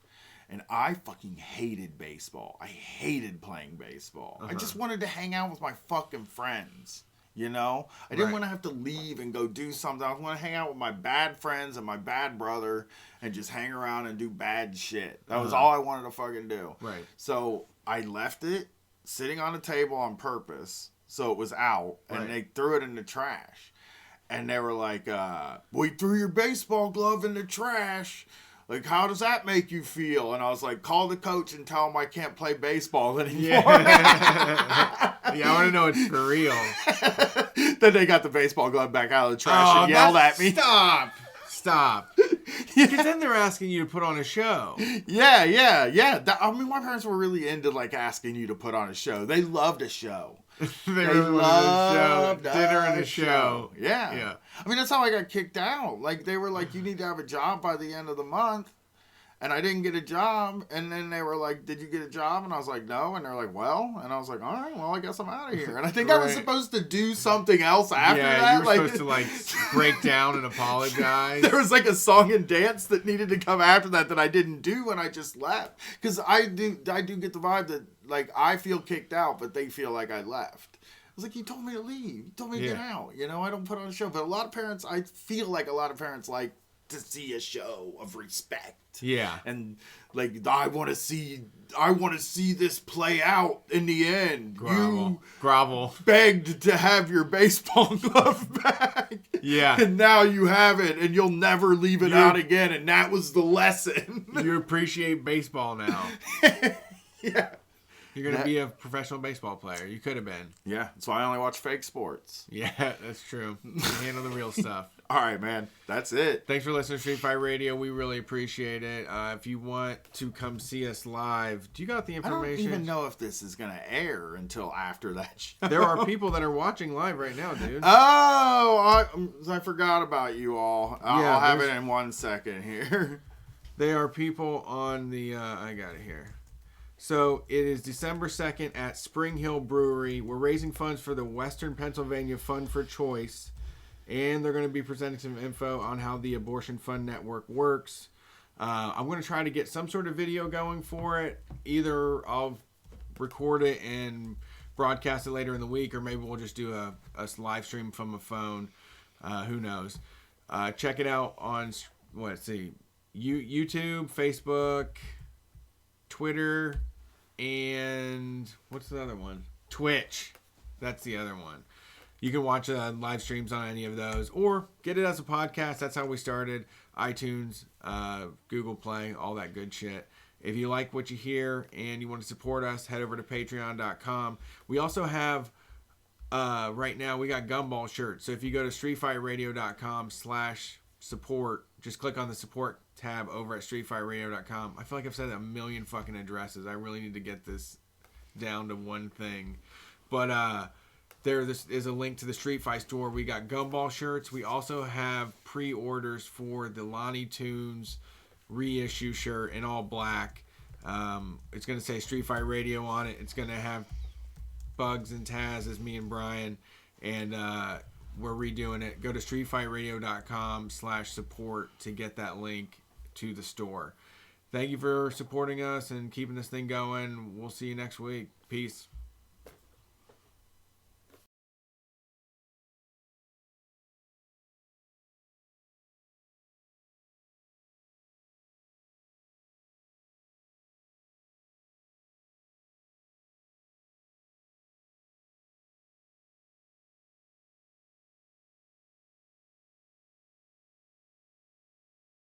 And I fucking hated baseball. I hated playing baseball. I just wanted to hang out with my fucking friends. You know? I didn't want to have to leave and go do something. I want to hang out with my bad friends and my bad brother and just hang around and do bad shit. That was all I wanted to fucking do. Right. So I left it sitting on a table on purpose so it was out. And they threw it in the trash. And they were like, we threw your baseball glove in the trash. Like, how does that make you feel? And I was like, call the coach and tell him I can't play baseball anymore. Yeah, I want to know it's for real. Then they got the baseball glove back out of the trash and yelled at me. Stop. Because then they're asking you to put on a show. Yeah. I mean, my parents were really into, like, asking you to put on a show. They loved a show. They really loved a show. Dinner and a show. Yeah. I mean, that's how I got kicked out. Like, they were like, you need to have a job by the end of the month. And I didn't get a job. And then they were like, did you get a job? And I was like, no. And they're like, well. And I was like, all right, well, I guess I'm out of here. And I think I was supposed to do something else after that. Yeah, you were supposed to, like, break down and apologize. There was, like, a song and dance that needed to come after that I didn't do, and I just left. Because I do get the vibe that, like, I feel kicked out, but they feel like I left. I was like, you told me to leave. You told me to get out. You know, I don't put on a show. But a lot of parents, I feel like a lot of parents like to see a show of respect. Yeah. And like, I want to see this play out in the end. Grovel. You begged to have your baseball glove back. Yeah. And now you have it and you'll never leave it out again. And that was the lesson. You appreciate baseball now. Yeah. You're going to be a professional baseball player. You could have been. Yeah. That's why I only watch fake sports. Yeah, that's true. You handle the real stuff. All right, man. That's it. Thanks for listening to Street Fight Radio. We really appreciate it. If you want to come see us live, do you got the information? I don't even know if this is going to air until after that show. There are people that are watching live right now, dude. Oh, I forgot about you all. I'll have it in 1 second here. There are people on the... I got it here. So it is December 2nd at Spring Hill Brewery. We're raising funds for the Western Pennsylvania Fund for Choice. And they're going to be presenting some info on how the Abortion Fund Network works. I'm going to try to get some sort of video going for it. Either I'll record it and broadcast it later in the week, or maybe we'll just do a live stream from a phone. Who knows? Check it out on, YouTube, Facebook, Twitter, and what's the other one? Twitch. That's the other one. You can watch live streams on any of those, or get it as a podcast. That's how we started. iTunes, Google Play, all that good shit. If you like what you hear and you want to support us, head over to patreon.com. We also have, right now, we got Gumball shirts. So if you go to streetfightradio.com/support, just click on the support tab over at streetfightradio.com. I feel like I've said a million fucking addresses. I really need to get this down to one thing. But there is a link to the Street Fight store. We got Gumball shirts. We also have pre-orders for the Lonnie Tunes reissue shirt in all black. It's going to say Street Fight Radio on it. It's going to have Bugs and Taz as me and Brian. And we're redoing it. Go to streetfightradio.com/support to get that link to the store. Thank you for supporting us and keeping this thing going. We'll see you next week. Peace.